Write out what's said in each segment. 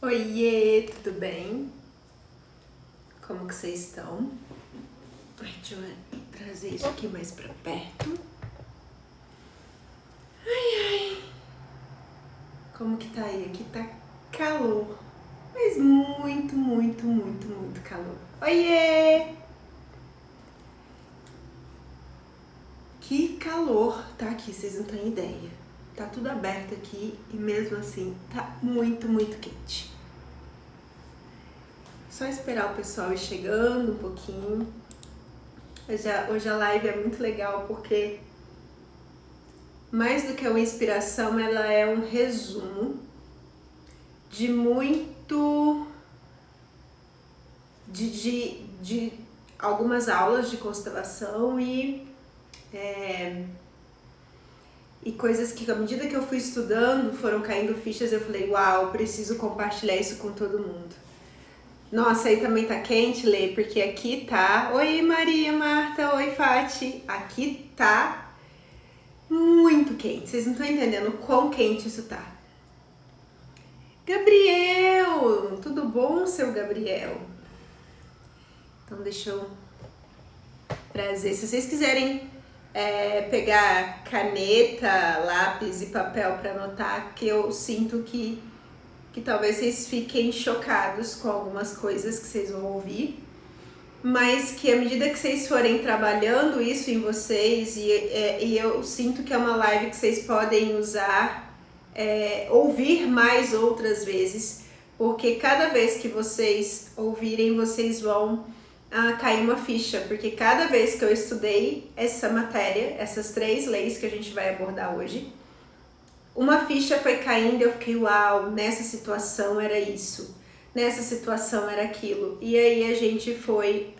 Oiê, tudo bem? Como que vocês estão? Deixa eu trazer isso aqui mais pra perto. Ai. Como que tá aí? Aqui tá calor. Mas muito calor. Oiê! Que calor tá aqui, vocês não têm ideia. Tá tudo aberto aqui e mesmo assim tá muito quente. Só esperar o pessoal ir chegando um pouquinho. Hoje a live é muito legal porque mais do que uma inspiração, ela é um resumo de de algumas aulas de constelação e coisas que, à medida que eu fui estudando, foram caindo fichas. Eu falei, uau, preciso compartilhar isso com todo mundo. Nossa, aí também tá quente, Lê, porque aqui tá... Oi, Maria, Marta, oi, Fati. Aqui tá muito quente, vocês não estão entendendo o quão quente isso tá. Gabriel, tudo bom, seu Gabriel? Então deixa eu trazer, se vocês quiserem pegar caneta, lápis e papel para anotar, que eu sinto que talvez vocês fiquem chocados com algumas coisas que vocês vão ouvir, mas que à medida que vocês forem trabalhando isso em vocês, e eu sinto que é uma live que vocês podem usar, ouvir mais outras vezes, porque cada vez que vocês ouvirem, vocês vão cair uma ficha, porque cada vez que eu estudei essa matéria, essas 3 leis que a gente vai abordar hoje, uma ficha foi caindo e eu fiquei, uau, nessa situação era isso, nessa situação era aquilo. E aí a gente foi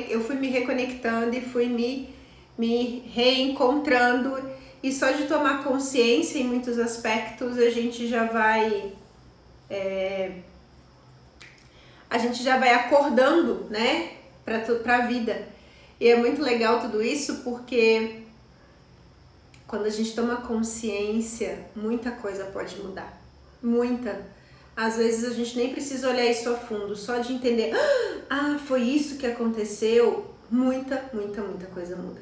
eu fui me reconectando e fui me reencontrando, e só de tomar consciência em muitos aspectos a gente já vai acordando, né, pra vida. E é muito legal tudo isso porque quando a gente toma consciência, muita coisa pode mudar. Muita. Às vezes a gente nem precisa olhar isso a fundo, só de entender, foi isso que aconteceu, muita coisa muda.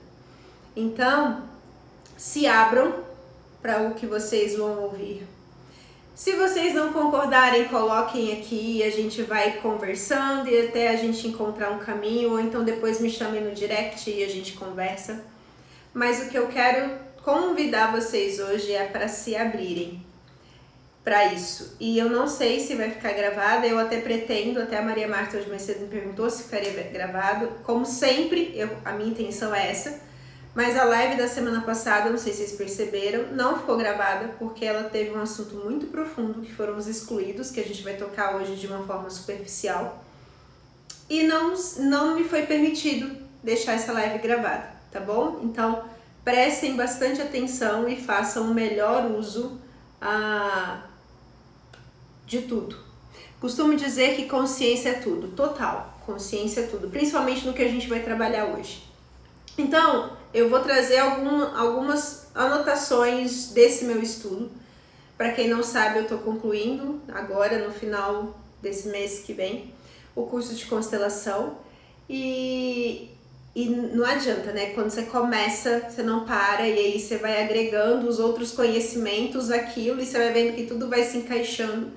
Então, se abram para o que vocês vão ouvir. Se vocês não concordarem, coloquem aqui e a gente vai conversando e até a gente encontrar um caminho, ou então depois me chamem no direct e a gente conversa. Mas o que eu quero convidar vocês hoje é para se abrirem para isso. E eu não sei se vai ficar gravado, eu até pretendo, até a Maria Marta hoje mais cedo me perguntou se ficaria gravado. Como sempre, a minha intenção é essa, mas a live da semana passada, não sei se vocês perceberam, não ficou gravada porque ela teve um assunto muito profundo, que foram os excluídos, que a gente vai tocar hoje de uma forma superficial. E não me foi permitido deixar essa live gravada, tá bom? Então, prestem bastante atenção e façam o melhor uso de tudo. Costumo dizer que consciência é tudo, total, consciência é tudo, principalmente no que a gente vai trabalhar hoje. Então, eu vou trazer algumas anotações desse meu estudo. Para quem não sabe, eu estou concluindo agora, no final desse mês que vem, o curso de constelação. E não adianta, né? Quando você começa, você não para, e aí você vai agregando os outros conhecimentos àquilo e você vai vendo que tudo vai se encaixando.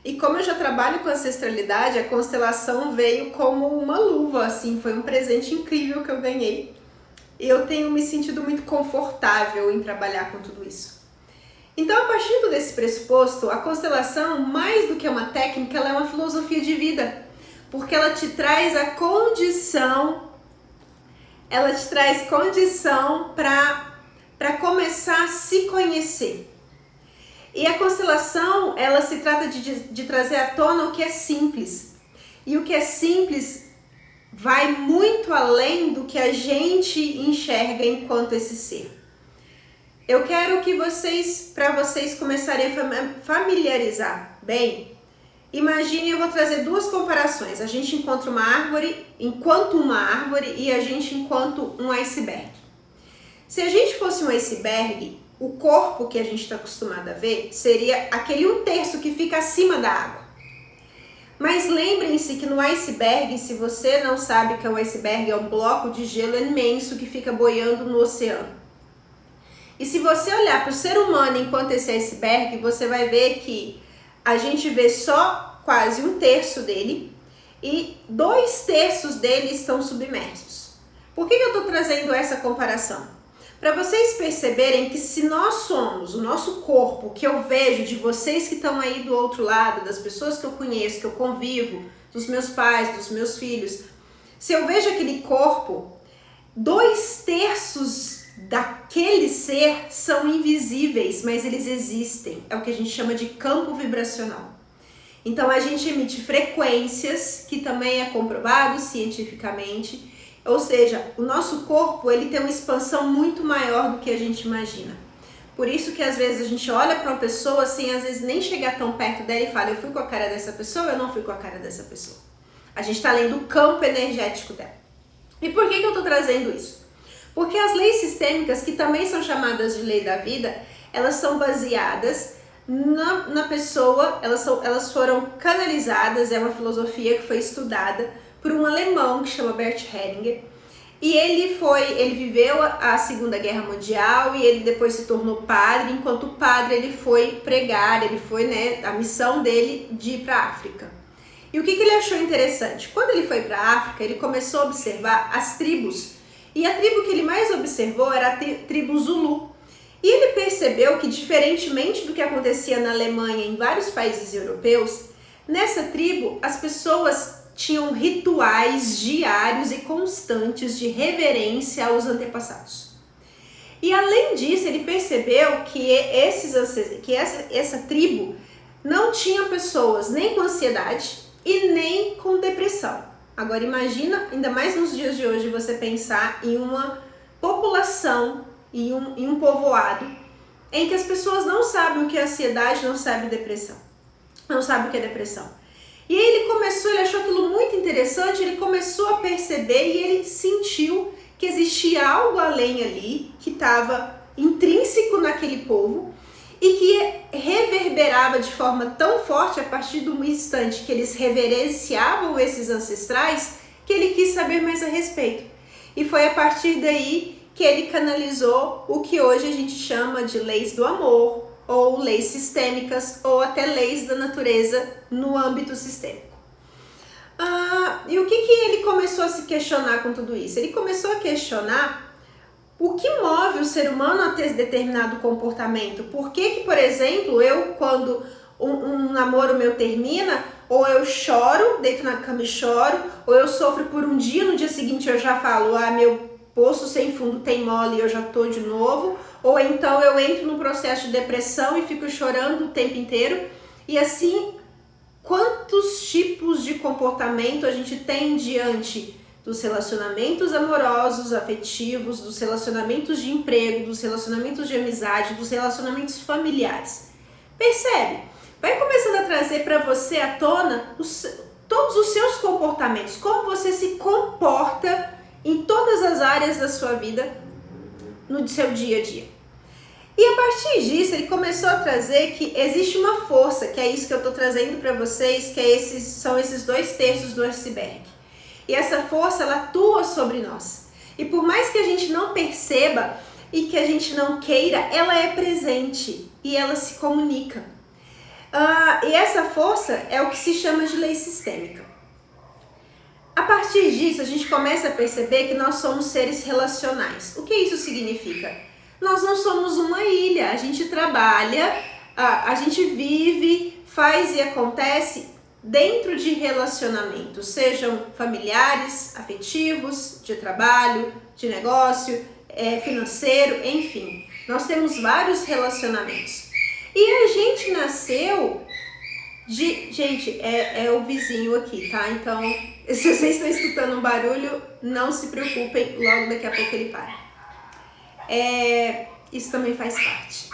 E como eu já trabalho com ancestralidade, a constelação veio como uma luva, assim, foi um presente incrível que eu ganhei. E eu tenho me sentido muito confortável em trabalhar com tudo isso. Então, partindo desse pressuposto, a constelação, mais do que uma técnica, ela é uma filosofia de vida, porque ela te traz a condição, para começar a se conhecer. E a constelação, ela se trata de trazer à tona o que é simples. E o que é simples vai muito além do que a gente enxerga enquanto esse ser. Eu quero que para vocês começarem a familiarizar bem, imagine, eu vou trazer 2 comparações. A gente encontra uma árvore enquanto uma árvore e a gente enquanto um iceberg. Se a gente fosse um iceberg, o corpo que a gente está acostumado a ver seria aquele 1/3 que fica acima da água. Mas lembrem-se que no iceberg, se você não sabe que é um iceberg, é um bloco de gelo imenso que fica boiando no oceano. E se você olhar para o ser humano enquanto esse iceberg, você vai ver que a gente vê só quase 1/3 dele e 2/3 dele estão submersos. Por que eu estou trazendo essa comparação? Para vocês perceberem que se nós somos o nosso corpo, que eu vejo de vocês que estão aí do outro lado, das pessoas que eu conheço, que eu convivo, dos meus pais, dos meus filhos, se eu vejo aquele corpo, 2/3 daquele ser são invisíveis, mas eles existem. É o que a gente chama de campo vibracional. Então a gente emite frequências, que também é comprovado cientificamente. Ou seja, o nosso corpo ele tem uma expansão muito maior do que a gente imagina. Por isso que às vezes a gente olha para uma pessoa assim, às vezes nem chegar tão perto dela e fala, eu fui com a cara dessa pessoa, eu não fui com a cara dessa pessoa. A gente está lendo o campo energético dela. E por que eu estou trazendo isso? Porque as leis sistêmicas, que também são chamadas de lei da vida, elas são baseadas na pessoa, elas foram canalizadas, é uma filosofia que foi estudada por um alemão que chama Bert Hellinger, e ele viveu a Segunda Guerra Mundial e ele depois se tornou padre. Enquanto padre ele foi pregar, a missão dele de ir para a África. E o que ele achou interessante? Quando ele foi para a África, ele começou a observar as tribos, e a tribo que ele mais observou era a tribo Zulu. E ele percebeu que, diferentemente do que acontecia na Alemanha e em vários países europeus, nessa tribo as pessoas tinham rituais diários e constantes de reverência aos antepassados. E além disso, ele percebeu que essa tribo não tinha pessoas nem com ansiedade e nem com depressão. Agora imagina, ainda mais nos dias de hoje, você pensar em uma população, em um povoado, em que as pessoas não sabem o que é ansiedade, não sabem depressão. Não sabem o que é depressão. E aí ele achou aquilo muito interessante, ele começou a perceber e ele sentiu que existia algo além ali, que estava intrínseco naquele povo e que reverberava de forma tão forte a partir do instante que eles reverenciavam esses ancestrais, que ele quis saber mais a respeito. E foi a partir daí que ele canalizou o que hoje a gente chama de leis do amor, ou leis sistêmicas, ou até leis da natureza no âmbito sistêmico. E o que ele começou a se questionar com tudo isso? Ele começou a questionar o que move o ser humano a ter determinado comportamento. Por que, por exemplo, eu, quando um namoro meu termina, ou eu choro, deito na cama e choro, ou eu sofro por um dia, no dia seguinte eu já falo, meu poço sem fundo tem mole e eu já tô de novo, ou então eu entro num processo de depressão e fico chorando o tempo inteiro. E assim, quantos tipos de comportamento a gente tem diante dos relacionamentos amorosos, afetivos, dos relacionamentos de emprego, dos relacionamentos de amizade, dos relacionamentos familiares. Percebe? Vai começando a trazer para você à tona todos os seus comportamentos, como você se comporta em todas as áreas da sua vida, no seu dia a dia. E a partir disso, ele começou a trazer que existe uma força, que é isso que eu estou trazendo para vocês, que são esses 2/3 do iceberg. E essa força, ela atua sobre nós. E por mais que a gente não perceba e que a gente não queira, ela é presente e ela se comunica. E essa força é o que se chama de lei sistêmica. A partir disso, a gente começa a perceber que nós somos seres relacionais. O que isso significa? Nós não somos uma ilha, a gente trabalha, a gente vive, faz e acontece dentro de relacionamentos, sejam familiares, afetivos, de trabalho, de negócio, financeiro, enfim. Nós temos vários relacionamentos. E a gente nasceu Gente, é o vizinho aqui, tá? Então, se vocês estão escutando um barulho, não se preocupem, logo daqui a pouco ele para. Isso também faz parte.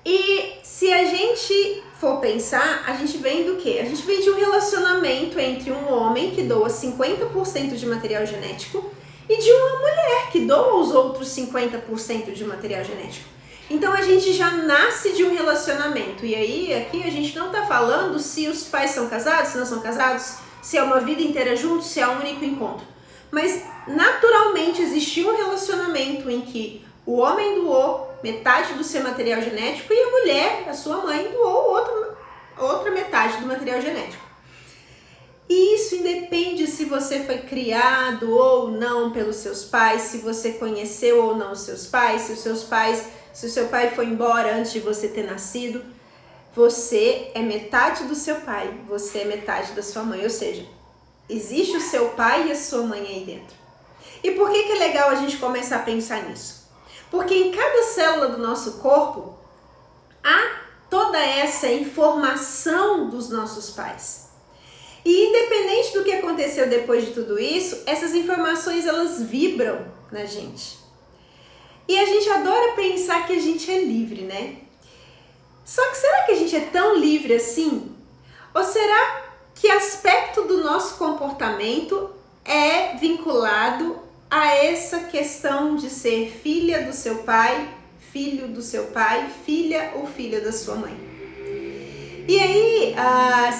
E se a gente for pensar, a gente vem do quê? A gente vem de um relacionamento entre um homem que doa 50% de material genético e de uma mulher que doa os outros 50% de material genético. Então a gente já nasce de um relacionamento. E aí, aqui a gente não está falando se os pais são casados, se não são casados, se é uma vida inteira juntos, se é um único encontro. Mas naturalmente existiu um relacionamento em que o homem doou metade do seu material genético e a mulher, a sua mãe, doou outra metade do material genético. E isso independe se você foi criado ou não pelos seus pais, se você conheceu ou não os seus pais, se o seu pai foi embora antes de você ter nascido. Você é metade do seu pai, você é metade da sua mãe, ou seja, existe o seu pai e a sua mãe aí dentro. E por que é legal a gente começar a pensar nisso? Porque em cada célula do nosso corpo há toda essa informação dos nossos pais. E independente do que aconteceu depois de tudo isso, essas informações elas vibram na gente. E a gente adora pensar que a gente é livre, né? Só que será que a gente é tão livre assim? Ou será que aspecto do nosso comportamento é vinculado a essa questão de ser filha do seu pai, filho do seu pai, filha ou filha da sua mãe? E aí,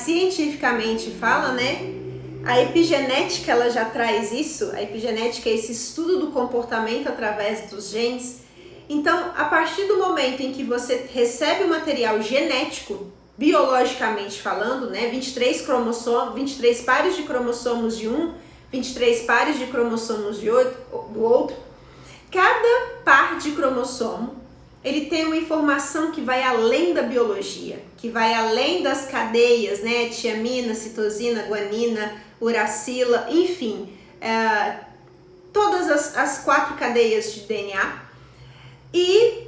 cientificamente fala, né? A epigenética ela já traz isso. A epigenética é esse estudo do comportamento através dos genes. Então, a partir do momento em que você recebe o material genético, biologicamente falando, né? 23 pares de cromossomos de um, 23 pares de cromossomos do outro. Cada par de cromossomo ele tem uma informação que vai além da biologia, que vai além das cadeias, né? Tiamina, citosina, guanina, uracila, enfim, todas as 4 cadeias de DNA. E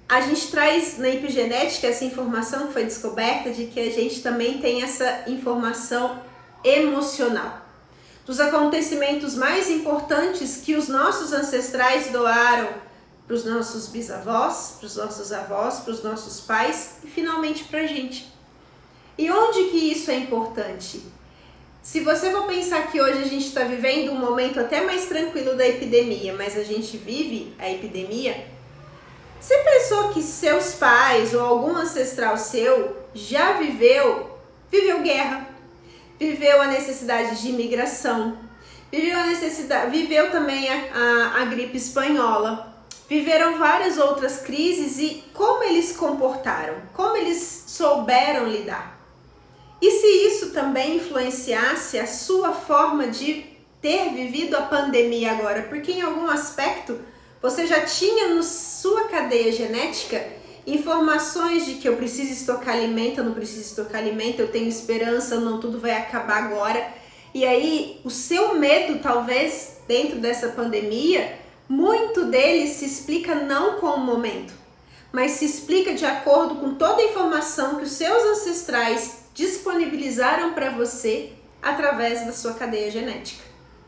a gente traz na epigenética essa informação que foi descoberta de que a gente também tem essa informação emocional. Dos acontecimentos mais importantes que os nossos ancestrais doaram para os nossos bisavós, para os nossos avós, para os nossos pais e finalmente para a gente. E onde que isso é importante? Se você for pensar que hoje a gente está vivendo um momento até mais tranquilo da epidemia, mas a gente vive a epidemia, você pensou que seus pais ou algum ancestral seu já viveu guerra, viveu a necessidade de imigração, viveu também a gripe espanhola, viveram várias outras crises e como eles comportaram, como eles souberam lidar. E se isso também influenciasse a sua forma de ter vivido a pandemia agora? Porque em algum aspecto você já tinha na sua cadeia genética informações de que eu preciso estocar alimento, eu não preciso estocar alimento, eu tenho esperança, não tudo vai acabar agora. E aí o seu medo talvez dentro dessa pandemia, muito dele se explica não com o momento, mas se explica de acordo com toda a informação que os seus ancestrais disponibilizaram para você através da sua cadeia genética.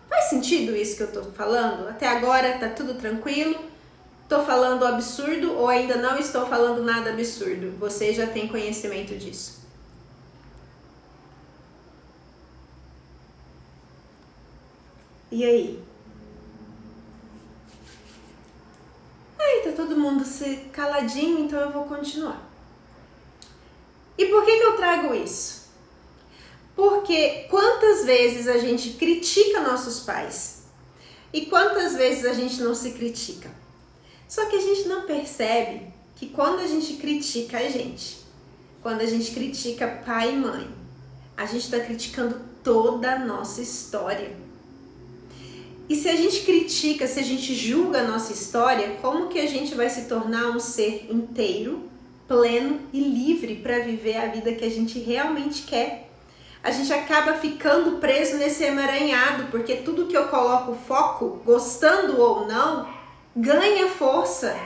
Faz sentido isso que eu estou falando? Até agora tá tudo tranquilo? Estou falando absurdo ou ainda não estou falando nada absurdo? Você já tem conhecimento disso. E aí? Tá todo mundo caladinho, então eu vou continuar. E por que eu trago isso? Porque quantas vezes a gente critica nossos pais e quantas vezes a gente não se critica. Só que a gente não percebe que quando a gente critica a gente, quando a gente critica pai e mãe, a gente está criticando toda a nossa história. E se a gente critica, se a gente julga a nossa história, como que a gente vai se tornar um ser inteiro, pleno e livre para viver a vida que a gente realmente quer? A gente acaba ficando preso nesse emaranhado, porque tudo que eu coloco foco, gostando ou não, ganha força.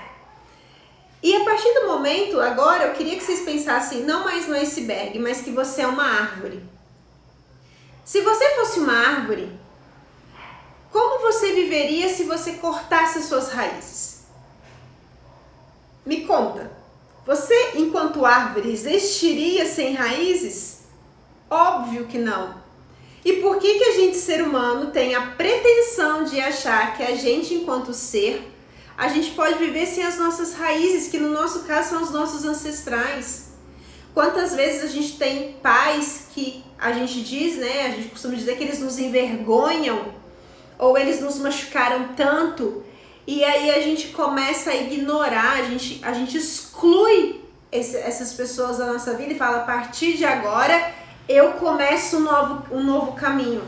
E a partir do momento, agora, eu queria que vocês pensassem não mais no iceberg, mas que você é uma árvore. Se você fosse uma árvore, como você viveria se você cortasse as suas raízes? Me conta, você, enquanto árvore, existiria sem raízes? Óbvio que não. E por que a gente, ser humano, tem a pretensão de achar que a gente, enquanto ser, a gente pode viver sem as nossas raízes, que no nosso caso são os nossos ancestrais? Quantas vezes a gente tem pais que a gente diz, né, a gente costuma dizer que eles nos envergonham, ou eles nos machucaram tanto, e aí a gente começa a ignorar, a gente exclui essas pessoas da nossa vida e fala, a partir de agora eu começo um novo caminho.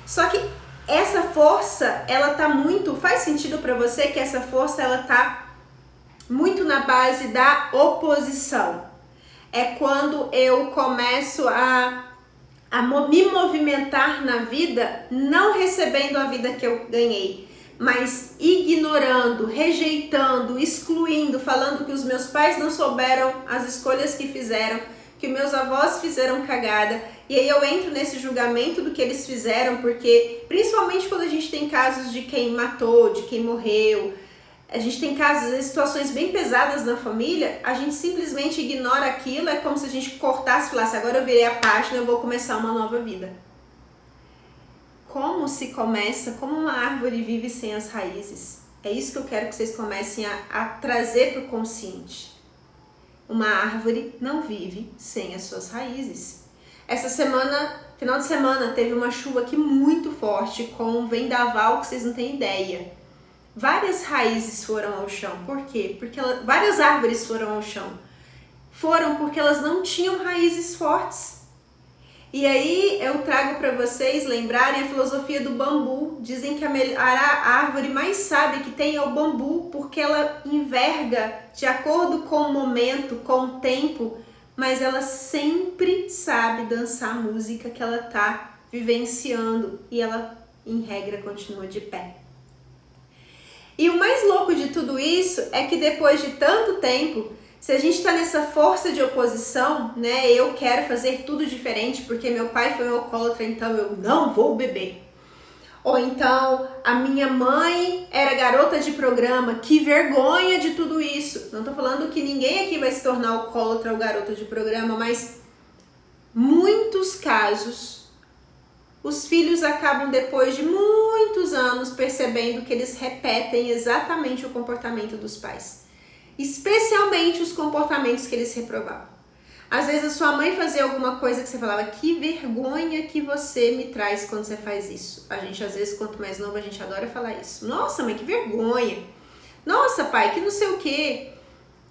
Só que essa força, ela tá muito, faz sentido para você que essa força, ela tá muito na base da oposição. É quando eu começo a me movimentar na vida, não recebendo a vida que eu ganhei, mas ignorando, rejeitando, excluindo, falando que os meus pais não souberam as escolhas que fizeram, que meus avós fizeram cagada, e aí eu entro nesse julgamento do que eles fizeram, porque principalmente quando a gente tem casos de quem matou, de quem morreu, a gente tem casos, situações bem pesadas na família, a gente simplesmente ignora aquilo, é como se a gente cortasse e falasse, agora eu virei a página, eu vou começar uma nova vida. Como se começa, como uma árvore vive sem as raízes? É isso que eu quero que vocês comecem a trazer para o consciente. Uma árvore não vive sem as suas raízes. Essa semana, final de semana, teve uma chuva aqui muito forte, com um vendaval que vocês não têm ideia. Várias raízes foram ao chão. Por quê? Porque várias árvores foram ao chão. Foram porque elas não tinham raízes fortes. E aí eu trago para vocês lembrarem a filosofia do bambu. Dizem que a árvore mais sábia que tem é o bambu, porque ela enverga de acordo com o momento, com o tempo, mas ela sempre sabe dançar a música que ela está vivenciando e ela, em regra, continua de pé. E o mais louco de tudo isso é que depois de tanto tempo, se a gente está nessa força de oposição, né, eu quero fazer tudo diferente porque meu pai foi um alcoólatra, então eu não vou beber. Ou então, a minha mãe era garota de programa, que vergonha de tudo isso. Não estou falando que ninguém aqui vai se tornar alcoólatra ou garota de programa, mas muitos casos, os filhos acabam depois de muitos anos percebendo que eles repetem exatamente o comportamento dos pais. Especialmente os comportamentos que eles reprovavam. Às vezes a sua mãe fazia alguma coisa que você falava, que vergonha que você me traz quando você faz isso. A gente, às vezes, quanto mais novo, a gente adora falar isso. Nossa, mãe, que vergonha. Nossa, pai, que não sei o quê.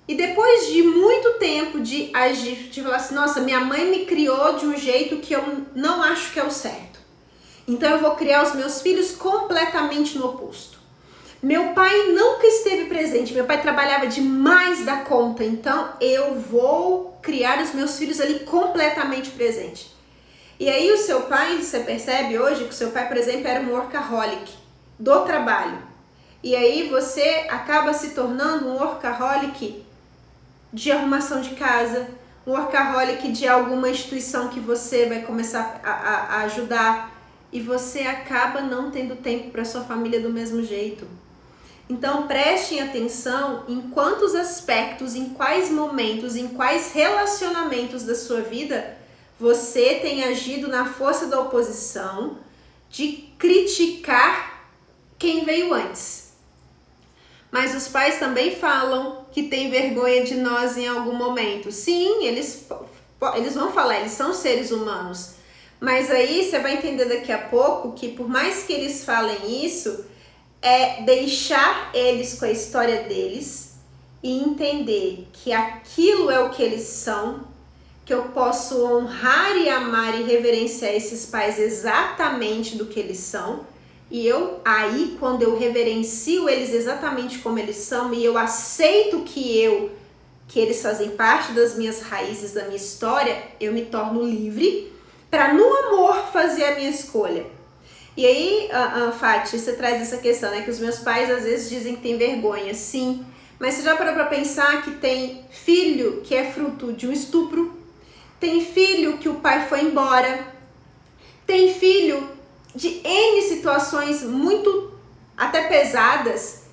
E depois de muito tempo de agir, de falar assim, nossa, minha mãe me criou de um jeito que eu não acho que é o certo. Então eu vou criar os meus filhos completamente no oposto. Meu pai nunca esteve presente, meu pai trabalhava demais da conta, então eu vou criar os meus filhos ali completamente presente. E aí o seu pai, você percebe hoje que o seu pai, por exemplo, era um workaholic do trabalho. E aí você acaba se tornando um workaholic de arrumação de casa, um workaholic de alguma instituição que você vai começar a ajudar e você acaba não tendo tempo para sua família do mesmo jeito. Então prestem atenção em quantos aspectos, em quais momentos, em quais relacionamentos da sua vida você tem agido na força da oposição, de criticar quem veio antes. Mas os pais também falam que tem vergonha de nós em algum momento. Sim, eles vão falar, eles são seres humanos. Mas aí você vai entender daqui a pouco que por mais que eles falem isso, é deixar eles com a história deles e entender que aquilo é o que eles são, que eu posso honrar e amar e reverenciar esses pais exatamente do que eles são. E eu, aí, quando eu reverencio eles exatamente como eles são e eu aceito que eles fazem parte das minhas raízes, da minha história, eu me torno livre para no amor fazer a minha escolha. E aí, Fati, você traz essa questão, né? Que os meus pais às vezes dizem que tem vergonha, sim. Mas você já parou para pensar que tem filho que é fruto de um estupro? Tem filho que o pai foi embora? Tem filho de N situações muito até pesadas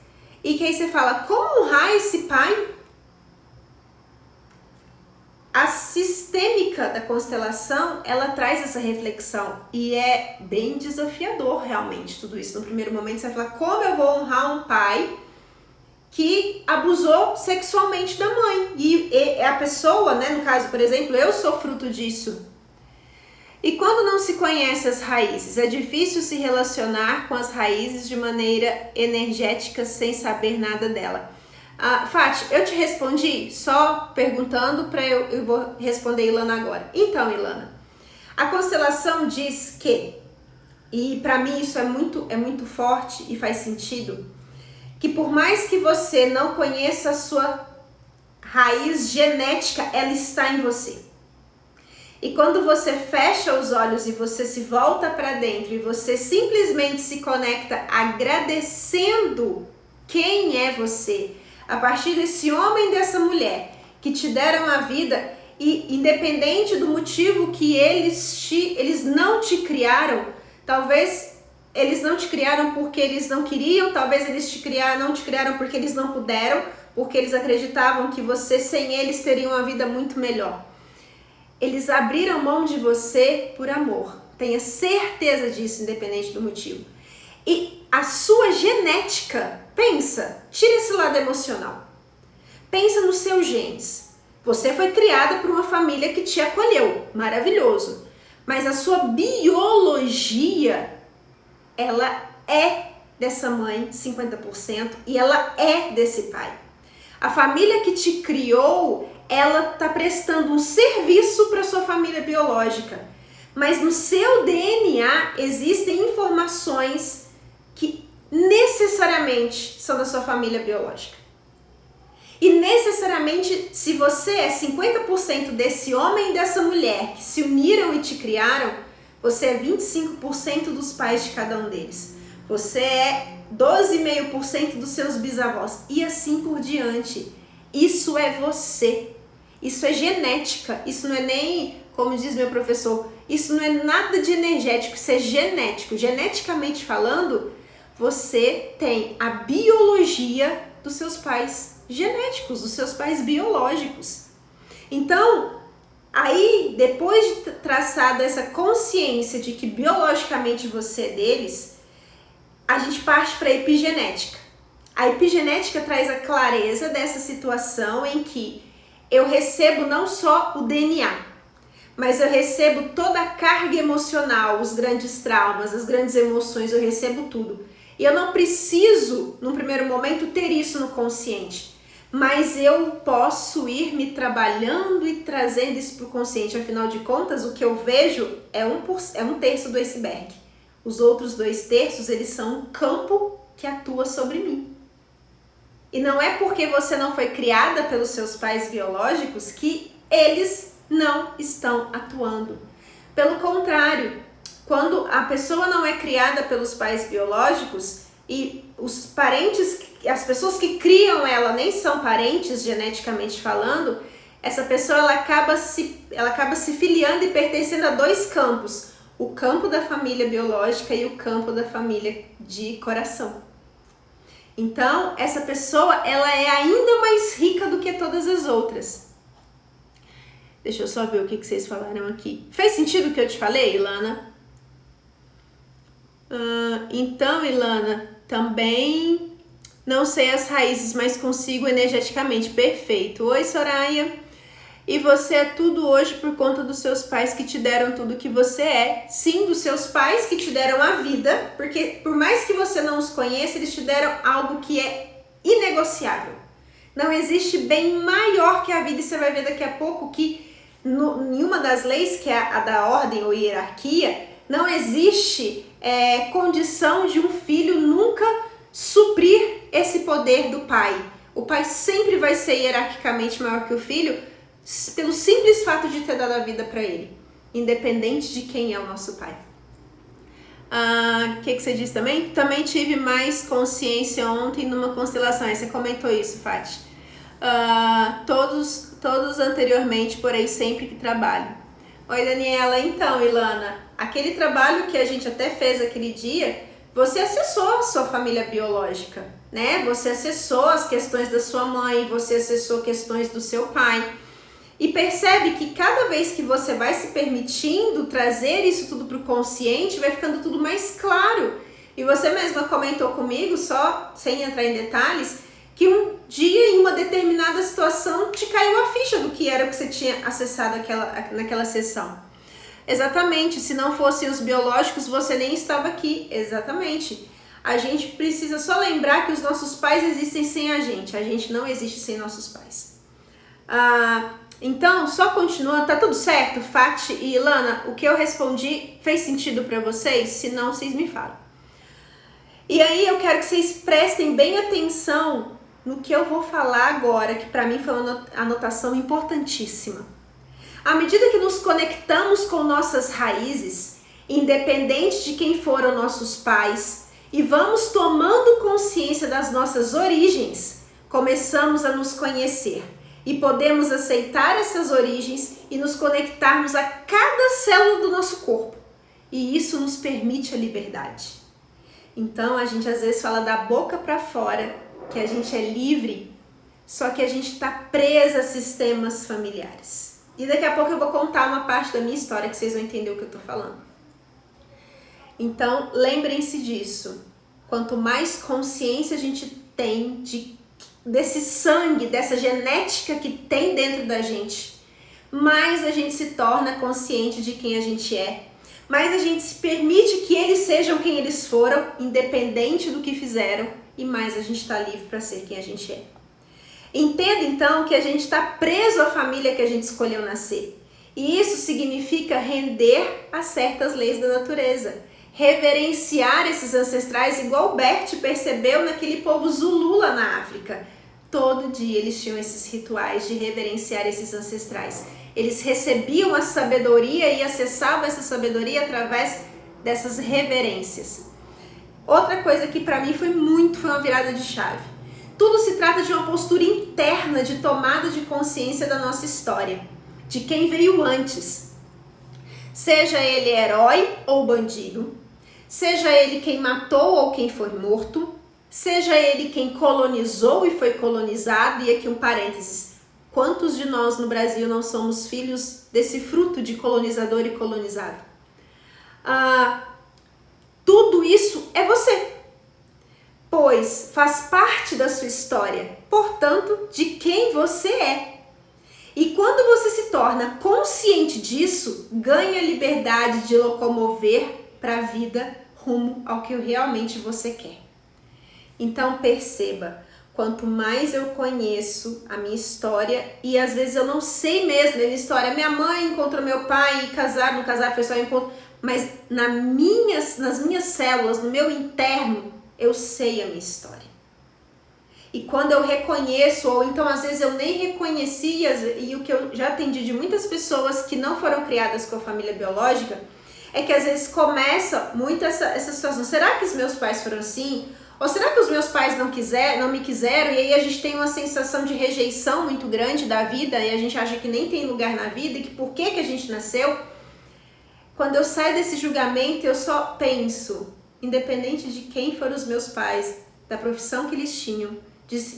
e que aí você fala, como honrar esse pai? dica da constelação, ela traz essa reflexão e é bem desafiador realmente tudo isso. No primeiro momento você vai falar, como eu vou honrar um pai que abusou sexualmente da mãe? E a pessoa, né, no caso, por exemplo, eu sou fruto disso. E quando não se conhece as raízes, é difícil se relacionar com as raízes de maneira energética sem saber nada dela. Fati, eu te respondi só perguntando para eu vou responder Ilana agora. Então, Ilana, a constelação diz que, e para mim isso é muito forte e faz sentido, que por mais que você não conheça a sua raiz genética, ela está em você. E quando você fecha os olhos e você se volta para dentro e você simplesmente se conecta agradecendo quem é você, a partir desse homem e dessa mulher que te deram a vida, e independente do motivo que eles não te criaram, talvez eles não te criaram porque eles não queriam, talvez eles não te criaram porque eles não puderam, porque eles acreditavam que você sem eles teria uma vida muito melhor. Eles abriram mão de você por amor. Tenha certeza disso, independente do motivo. E a sua genética, pensa, tira esse lado emocional. Pensa nos seus genes. Você foi criada por uma família que te acolheu, maravilhoso. Mas a sua biologia, ela é dessa mãe, 50%, e ela é desse pai. A família que te criou, ela está prestando um serviço para sua família biológica, mas no seu DNA existem informações que necessariamente são da sua família biológica. E necessariamente, se você é 50% desse homem e dessa mulher que se uniram e te criaram, você é 25% dos pais de cada um deles. Você é 12,5% dos seus bisavós e assim por diante. Isso é você. Isso é genética, isso não é nem, como diz meu professor, isso não é nada de energético, isso é genético. Geneticamente falando, você tem a biologia dos seus pais genéticos, dos seus pais biológicos. Então, aí, depois de traçada essa consciência de que biologicamente você é deles, a gente parte para a epigenética. A epigenética traz a clareza dessa situação em que eu recebo não só o DNA, mas eu recebo toda a carga emocional, os grandes traumas, as grandes emoções, eu recebo tudo. E eu não preciso, num primeiro momento, ter isso no consciente, mas eu posso ir me trabalhando e trazendo isso para o consciente. Afinal de contas, o que eu vejo é um terço do iceberg. Os outros 2/3, eles são um campo que atua sobre mim. E não é porque você não foi criada pelos seus pais biológicos que eles não estão atuando. Pelo contrário, quando a pessoa não é criada pelos pais biológicos e os parentes, as pessoas que criam ela nem são parentes geneticamente falando, essa pessoa ela acaba se filiando e pertencendo a dois campos. O campo da família biológica e o campo da família de coração. Então, essa pessoa, ela é ainda mais rica do que todas as outras. Deixa eu só ver o que vocês falaram aqui. Fez sentido o que eu te falei, Ilana? Então, Ilana, também não sei as raízes, mas consigo energeticamente. Perfeito. Oi, Soraya. E você é tudo hoje por conta dos seus pais que te deram tudo que você é. Sim, dos seus pais que te deram a vida, porque por mais que você não os conheça, eles te deram algo que é inegociável. Não existe bem maior que a vida, e você vai ver daqui a pouco que em uma das leis, que é a da ordem ou hierarquia, não existe condição de um filho nunca suprir esse poder do pai. O pai sempre vai ser hierarquicamente maior que o filho, pelo simples fato de ter dado a vida para ele, independente de quem é o nosso pai. Que você disse também? Também tive mais consciência ontem numa constelação. Aí você comentou isso, Fati. Todos anteriormente, porém sempre que trabalho. Oi, Daniela. Então, Ilana, aquele trabalho que a gente até fez aquele dia, você acessou a sua família biológica, né? Você acessou as questões da sua mãe, você acessou questões do seu pai. E percebe que cada vez que você vai se permitindo trazer isso tudo para o consciente, vai ficando tudo mais claro. E você mesma comentou comigo, só sem entrar em detalhes, que um dia em uma determinada situação te caiu a ficha do que era o que você tinha acessado naquela sessão. Exatamente, se não fossem os biológicos, você nem estava aqui. Exatamente. A gente precisa só lembrar que os nossos pais existem sem a gente não existe sem nossos pais. Então, só continuando, tá tudo certo, Fati e Ilana? O que eu respondi fez sentido para vocês? Se não, vocês me falam. E aí eu quero que vocês prestem bem atenção no que eu vou falar agora, que para mim foi uma anotação importantíssima. À medida que nos conectamos com nossas raízes, independente de quem foram nossos pais, e vamos tomando consciência das nossas origens, começamos a nos conhecer. E podemos aceitar essas origens e nos conectarmos a cada célula do nosso corpo. E isso nos permite a liberdade. Então a gente às vezes fala da boca para fora que a gente é livre, só que a gente está presa a sistemas familiares. E daqui a pouco eu vou contar uma parte da minha história que vocês vão entender o que eu estou falando. Então lembrem-se disso. Quanto mais consciência a gente tem desse sangue, dessa genética que tem dentro da gente, mais a gente se torna consciente de quem a gente é, mais a gente se permite que eles sejam quem eles foram, independente do que fizeram, e mais a gente está livre para ser quem a gente é. Entenda então que a gente está preso à família que a gente escolheu nascer, e isso significa render a certas leis da natureza, reverenciar esses ancestrais, igual Bert percebeu naquele povo Zulu lá na África. Todo dia eles tinham esses rituais de reverenciar esses ancestrais. Eles recebiam a sabedoria e acessavam essa sabedoria através dessas reverências. Outra coisa que para mim foi uma virada de chave. Tudo se trata de uma postura interna de tomada de consciência da nossa história, de quem veio antes. Seja ele herói ou bandido, seja ele quem matou ou quem foi morto, seja ele quem colonizou e foi colonizado, e aqui um parênteses, quantos de nós no Brasil não somos filhos desse fruto de colonizador e colonizado? Tudo isso é você, pois faz parte da sua história, portanto, de quem você é. E quando você se torna consciente disso, ganha liberdade de locomover para a vida rumo ao que realmente você quer. Então perceba, quanto mais eu conheço a minha história, e às vezes eu não sei mesmo a minha história, minha mãe encontrou meu pai e casaram, não casaram, foi só um encontro, mas nas minhas células, no meu interno, eu sei a minha história. E quando eu reconheço, ou então às vezes eu nem reconheci, e o que eu já atendi de muitas pessoas que não foram criadas com a família biológica, é que às vezes começa muito essa situação, será que os meus pais foram assim? Ou será que os meus pais não me quiseram? E aí a gente tem uma sensação de rejeição muito grande da vida, e a gente acha que nem tem lugar na vida, e que por que a gente nasceu? Quando eu saio desse julgamento, eu só penso, independente de quem foram os meus pais, da profissão que eles tinham,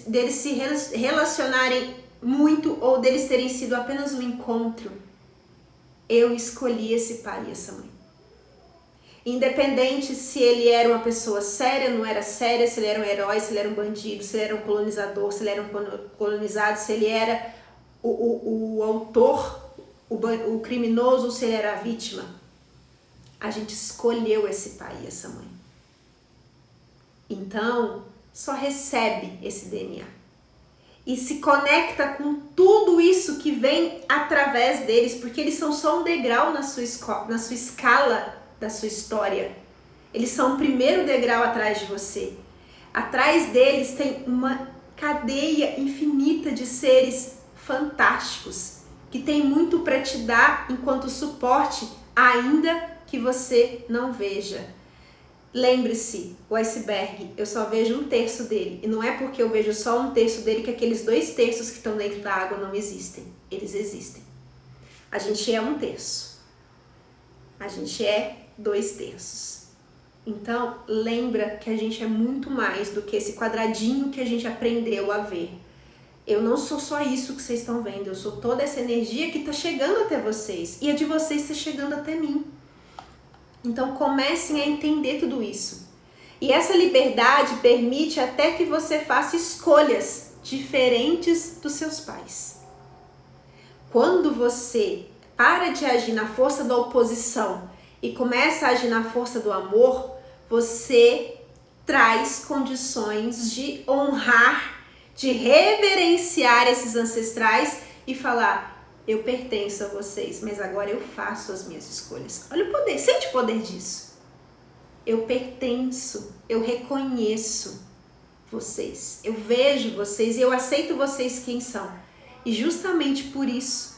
deles se relacionarem muito ou deles terem sido apenas um encontro, eu escolhi esse pai e essa mãe. Independente se ele era uma pessoa séria, não era séria, se ele era um herói, se ele era um bandido, se ele era um colonizador, se ele era um colonizado, se ele era o autor, o criminoso, ou se ele era a vítima. A gente escolheu esse pai e essa mãe. Então, só recebe esse DNA. E se conecta com tudo isso que vem através deles, porque eles são só um degrau na sua escala da sua história. Eles são o primeiro degrau atrás de você. Atrás deles tem uma cadeia infinita de seres fantásticos, que tem muito para te dar enquanto suporte, ainda que você não veja. Lembre-se, o iceberg, eu só vejo um terço dele. E não é porque eu vejo só um terço dele que aqueles 2 terços que estão dentro da água não existem. Eles existem. A gente é um terço. A gente é 2 terços. Então, lembra que a gente é muito mais do que esse quadradinho que a gente aprendeu a ver. Eu não sou só isso que vocês estão vendo, eu sou toda essa energia que está chegando até vocês. E a de vocês está chegando até mim. Então comecem a entender tudo isso. E essa liberdade permite até que você faça escolhas diferentes dos seus pais. Quando você para de agir na força da oposição e começa a agir na força do amor, você traz condições de honrar, de reverenciar esses ancestrais e falar: eu pertenço a vocês, mas agora eu faço as minhas escolhas. Olha o poder, sente o poder disso. Eu pertenço, eu reconheço vocês, eu vejo vocês e eu aceito vocês quem são. E justamente por isso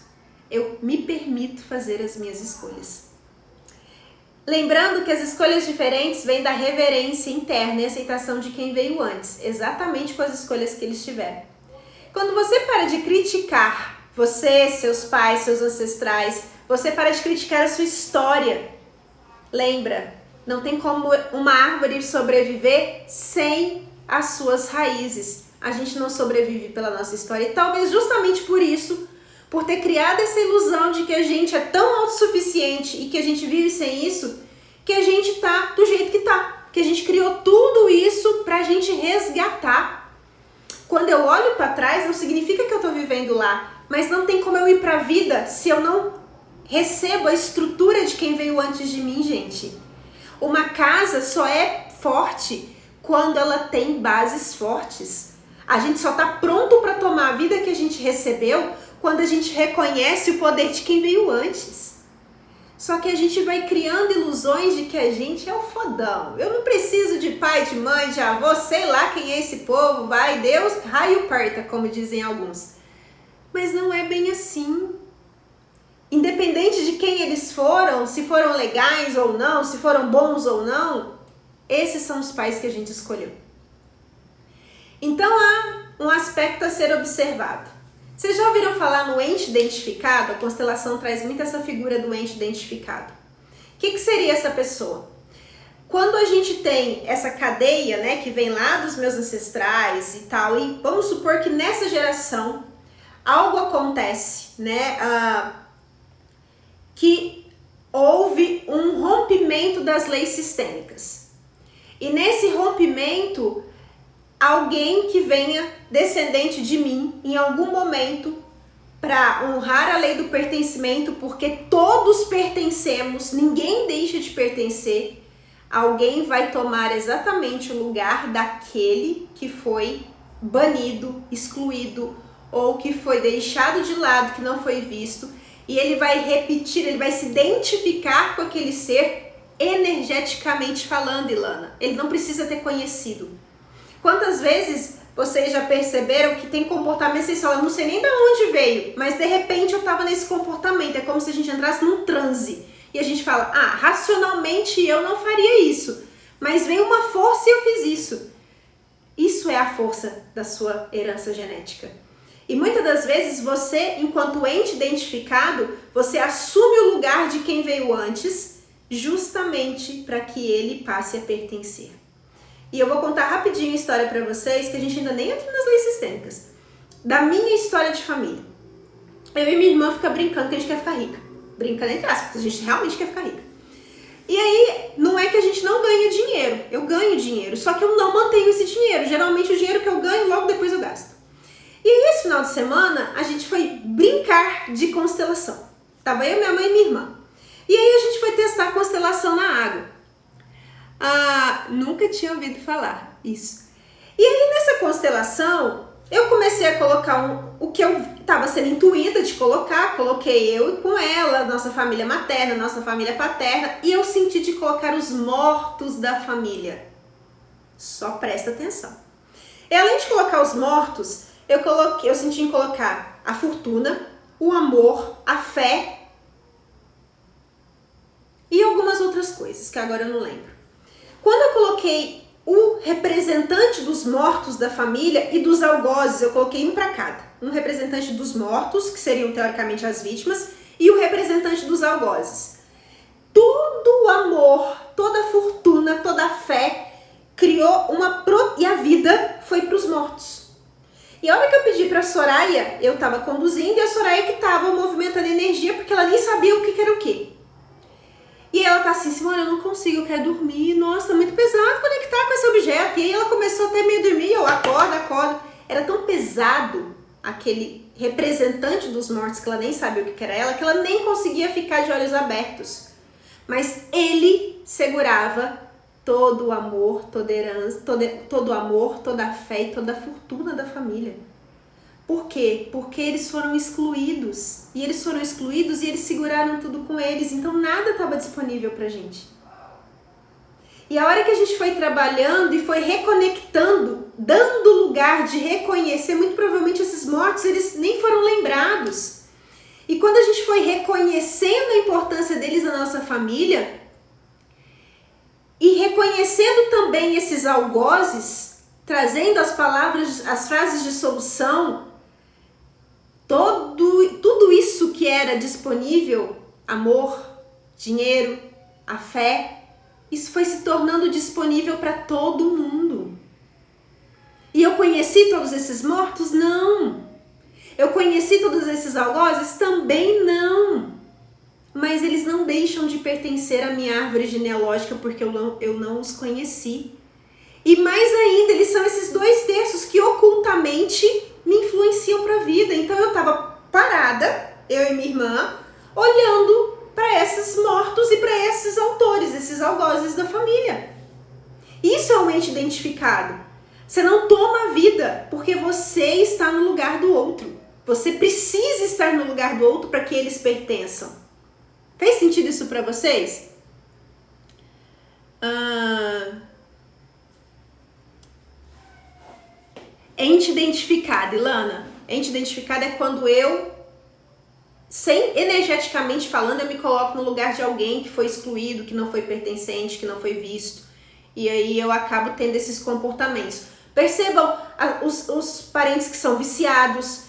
eu me permito fazer as minhas escolhas. Lembrando que as escolhas diferentes vêm da reverência interna e aceitação de quem veio antes, exatamente com as escolhas que eles tiveram. Quando você para de criticar você, seus pais, seus ancestrais, você para de criticar a sua história. Lembra, não tem como uma árvore sobreviver sem as suas raízes. A gente não sobrevive pela nossa história e talvez justamente por isso, por ter criado essa ilusão de que a gente é tão autossuficiente e que a gente vive sem isso, que a gente tá do jeito que tá. Que a gente criou tudo isso pra gente resgatar. Quando eu olho pra trás, não significa que eu tô vivendo lá, mas não tem como eu ir pra vida se eu não recebo a estrutura de quem veio antes de mim, gente. Uma casa só é forte quando ela tem bases fortes. A gente só tá pronto pra tomar a vida que a gente recebeu quando a gente reconhece o poder de quem veio antes. Só que a gente vai criando ilusões de que a gente é o fodão. Eu não preciso de pai, de mãe, de avô, sei lá quem é esse povo, vai, Deus, raio parta, como dizem alguns. Mas não é bem assim. Independente de quem eles foram, se foram legais ou não, se foram bons ou não, esses são os pais que a gente escolheu. Então há um aspecto a ser observado. Vocês já ouviram falar no ente identificado? A constelação traz muito essa figura do ente identificado. O que seria essa pessoa? Quando a gente tem essa cadeia, né, que vem lá dos meus ancestrais e tal, e vamos supor que nessa geração algo acontece, né, que houve um rompimento das leis sistêmicas. E nesse rompimento, alguém que venha descendente de mim, em algum momento, para honrar a lei do pertencimento, porque todos pertencemos, ninguém deixa de pertencer, alguém vai tomar exatamente o lugar daquele que foi banido, excluído, ou que foi deixado de lado, que não foi visto, e ele vai repetir, ele vai se identificar com aquele ser energeticamente falando, Ilana. Ele não precisa ter conhecido. Quantas vezes vocês já perceberam que tem comportamento, vocês falam, não sei nem de onde veio, mas de repente eu tava nesse comportamento, é como se a gente entrasse num transe, e a gente fala, racionalmente eu não faria isso, mas veio uma força e eu fiz isso. Isso é a força da sua herança genética. E muitas das vezes você, enquanto ente identificado, você assume o lugar de quem veio antes, justamente para que ele passe a pertencer. E eu vou contar rapidinho a história para vocês, que a gente ainda nem entra nas leis sistêmicas. Da minha história de família. Eu e minha irmã ficam brincando que a gente quer ficar rica. Brincando entre aspas, porque a gente realmente quer ficar rica. E aí, não é que a gente não ganha dinheiro. Eu ganho dinheiro, só que eu não mantenho esse dinheiro. Geralmente o dinheiro que eu ganho, logo depois eu gasto. E aí, esse final de semana, a gente foi brincar de constelação. Tava eu, minha mãe e minha irmã. E aí a gente foi testar a constelação na água. Nunca tinha ouvido falar isso. E aí nessa constelação, eu comecei a colocar o que eu estava sendo intuída de colocar, coloquei eu com ela, nossa família materna, nossa família paterna, e eu senti de colocar os mortos da família. Só presta atenção. E além de colocar os mortos, eu senti em colocar a fortuna, o amor, a fé e algumas outras coisas que agora eu não lembro. Quando eu coloquei o representante dos mortos da família e dos algozes, eu coloquei um para cada. Um representante dos mortos, que seriam teoricamente as vítimas, e o representante dos algozes. Todo o amor, toda a fortuna, toda a fé criou e a vida foi para os mortos. E a hora que eu pedi pra Soraya, eu tava conduzindo e a Soraya que tava movimentando energia porque ela nem sabia o que era o quê. E ela tá assim, Simone, eu não consigo, eu quero dormir, nossa, tá muito pesado conectar com esse objeto. E aí ela começou até meio dormir, eu acordo. Era tão pesado aquele representante dos mortos, que ela nem sabia o que era ela, que ela nem conseguia ficar de olhos abertos. Mas ele segurava todo o amor, toda herança, todo o amor, toda a fé e toda a fortuna da família. Por quê? Porque eles foram excluídos. E eles foram excluídos e eles seguraram tudo com eles. Então nada estava disponível pra gente. E a hora que a gente foi trabalhando e foi reconectando, dando lugar de reconhecer, muito provavelmente esses mortos, eles nem foram lembrados. E quando a gente foi reconhecendo a importância deles na nossa família e reconhecendo também esses algozes, trazendo as palavras, as frases de solução, tudo isso que era disponível, amor, dinheiro, a fé, isso foi se tornando disponível para todo mundo. E eu conheci todos esses mortos? Não. Eu conheci todos esses algozes? Também não. Mas eles não deixam de pertencer à minha árvore genealógica porque eu não os conheci. E mais ainda, eles são esses 2/3 que ocultamente me influenciam para a vida. Então eu estava parada, eu e minha irmã, olhando para esses mortos e para esses autores, esses algozes da família. Isso é um ente identificado. Você não toma a vida porque você está no lugar do outro. Você precisa estar no lugar do outro para que eles pertençam. Fez sentido isso para vocês? Ente identificado, Ilana. Ente identificado é quando eu, energeticamente falando, eu me coloco no lugar de alguém que foi excluído, que não foi pertencente, que não foi visto. E aí eu acabo tendo esses comportamentos. Percebam os parentes que são viciados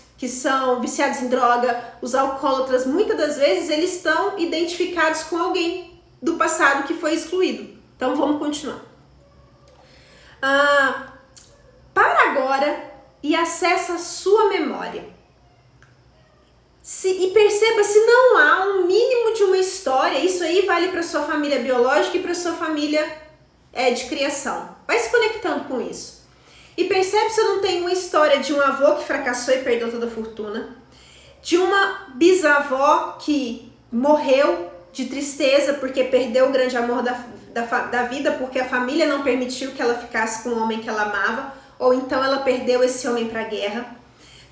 em droga, os alcoólatras, muitas das vezes eles estão identificados com alguém do passado que foi excluído. Então vamos continuar. Para agora e acessa a sua memória. E perceba se não há um mínimo de uma história, isso aí vale para sua família biológica e para sua família de criação. Vai se conectando com isso. E percebe se não tem uma história de um avô que fracassou e perdeu toda a fortuna, de uma bisavó que morreu de tristeza porque perdeu o grande amor da vida, porque a família não permitiu que ela ficasse com o homem que ela amava, ou então ela perdeu esse homem para a guerra.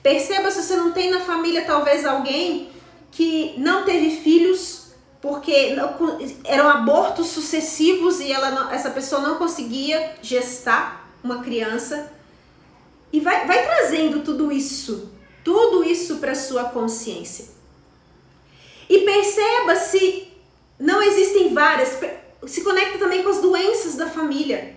Perceba se você não tem na família talvez alguém que não teve filhos porque eram abortos sucessivos e essa pessoa não conseguia gestar uma criança. E vai trazendo tudo isso para sua consciência. E perceba se não existem várias, se conecta também com as doenças da família.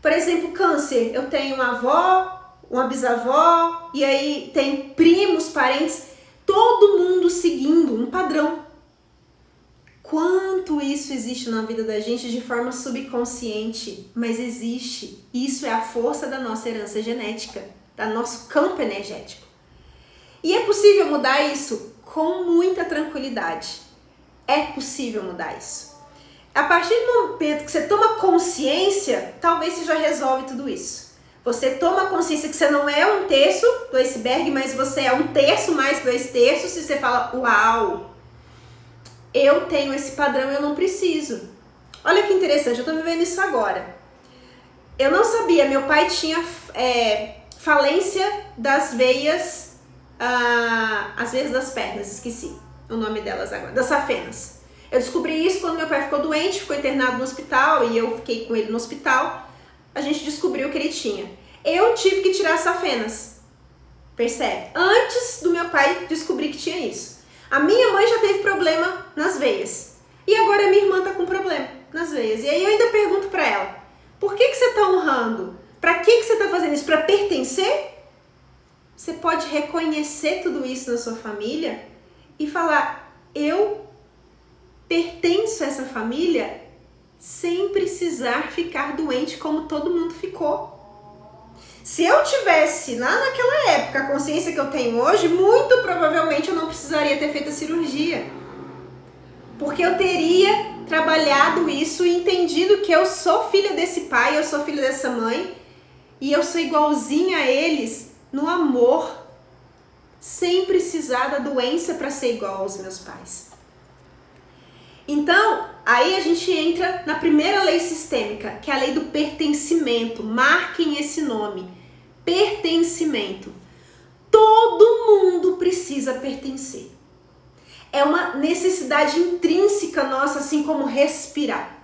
Por exemplo, câncer, eu tenho uma avó, uma bisavó, e aí tem primos, parentes, todo mundo seguindo um padrão. Quanto isso existe na vida da gente de forma subconsciente, mas existe. Isso é a força da nossa herança genética, do nosso campo energético. E é possível mudar isso com muita tranquilidade. É possível mudar isso. A partir do momento que você toma consciência, talvez você já resolve tudo isso. Você toma consciência que você não é 1/3 do iceberg, mas você é 1/3 mais 2/3, e você fala, uau, eu tenho esse padrão, eu não preciso. Olha que interessante, eu tô vivendo isso agora. Eu não sabia, meu pai tinha falência das veias, as veias das pernas, esqueci o nome delas agora, das safenas. Eu descobri isso quando meu pai ficou doente, ficou internado no hospital e eu fiquei com ele no hospital. A gente descobriu que ele tinha. Eu tive que tirar as safenas. Percebe? Antes do meu pai descobrir que tinha isso. A minha mãe já teve problema nas veias. E agora a minha irmã tá com problema nas veias. E aí eu ainda pergunto pra ela, por que você tá honrando? Pra que você tá fazendo isso? Pra pertencer? Você pode reconhecer tudo isso na sua família e falar, eu pertenço a essa família sem precisar ficar doente como todo mundo ficou. Se eu tivesse lá naquela época a consciência que eu tenho hoje, muito provavelmente eu não precisaria ter feito a cirurgia. Porque eu teria trabalhado isso e entendido que eu sou filha desse pai, eu sou filha dessa mãe e eu sou igualzinha a eles no amor, sem precisar da doença para ser igual aos meus pais. Então, aí a gente entra na primeira lei sistêmica, que é a lei do pertencimento. Marquem esse nome. Pertencimento. Todo mundo precisa pertencer. É uma necessidade intrínseca nossa, assim como respirar.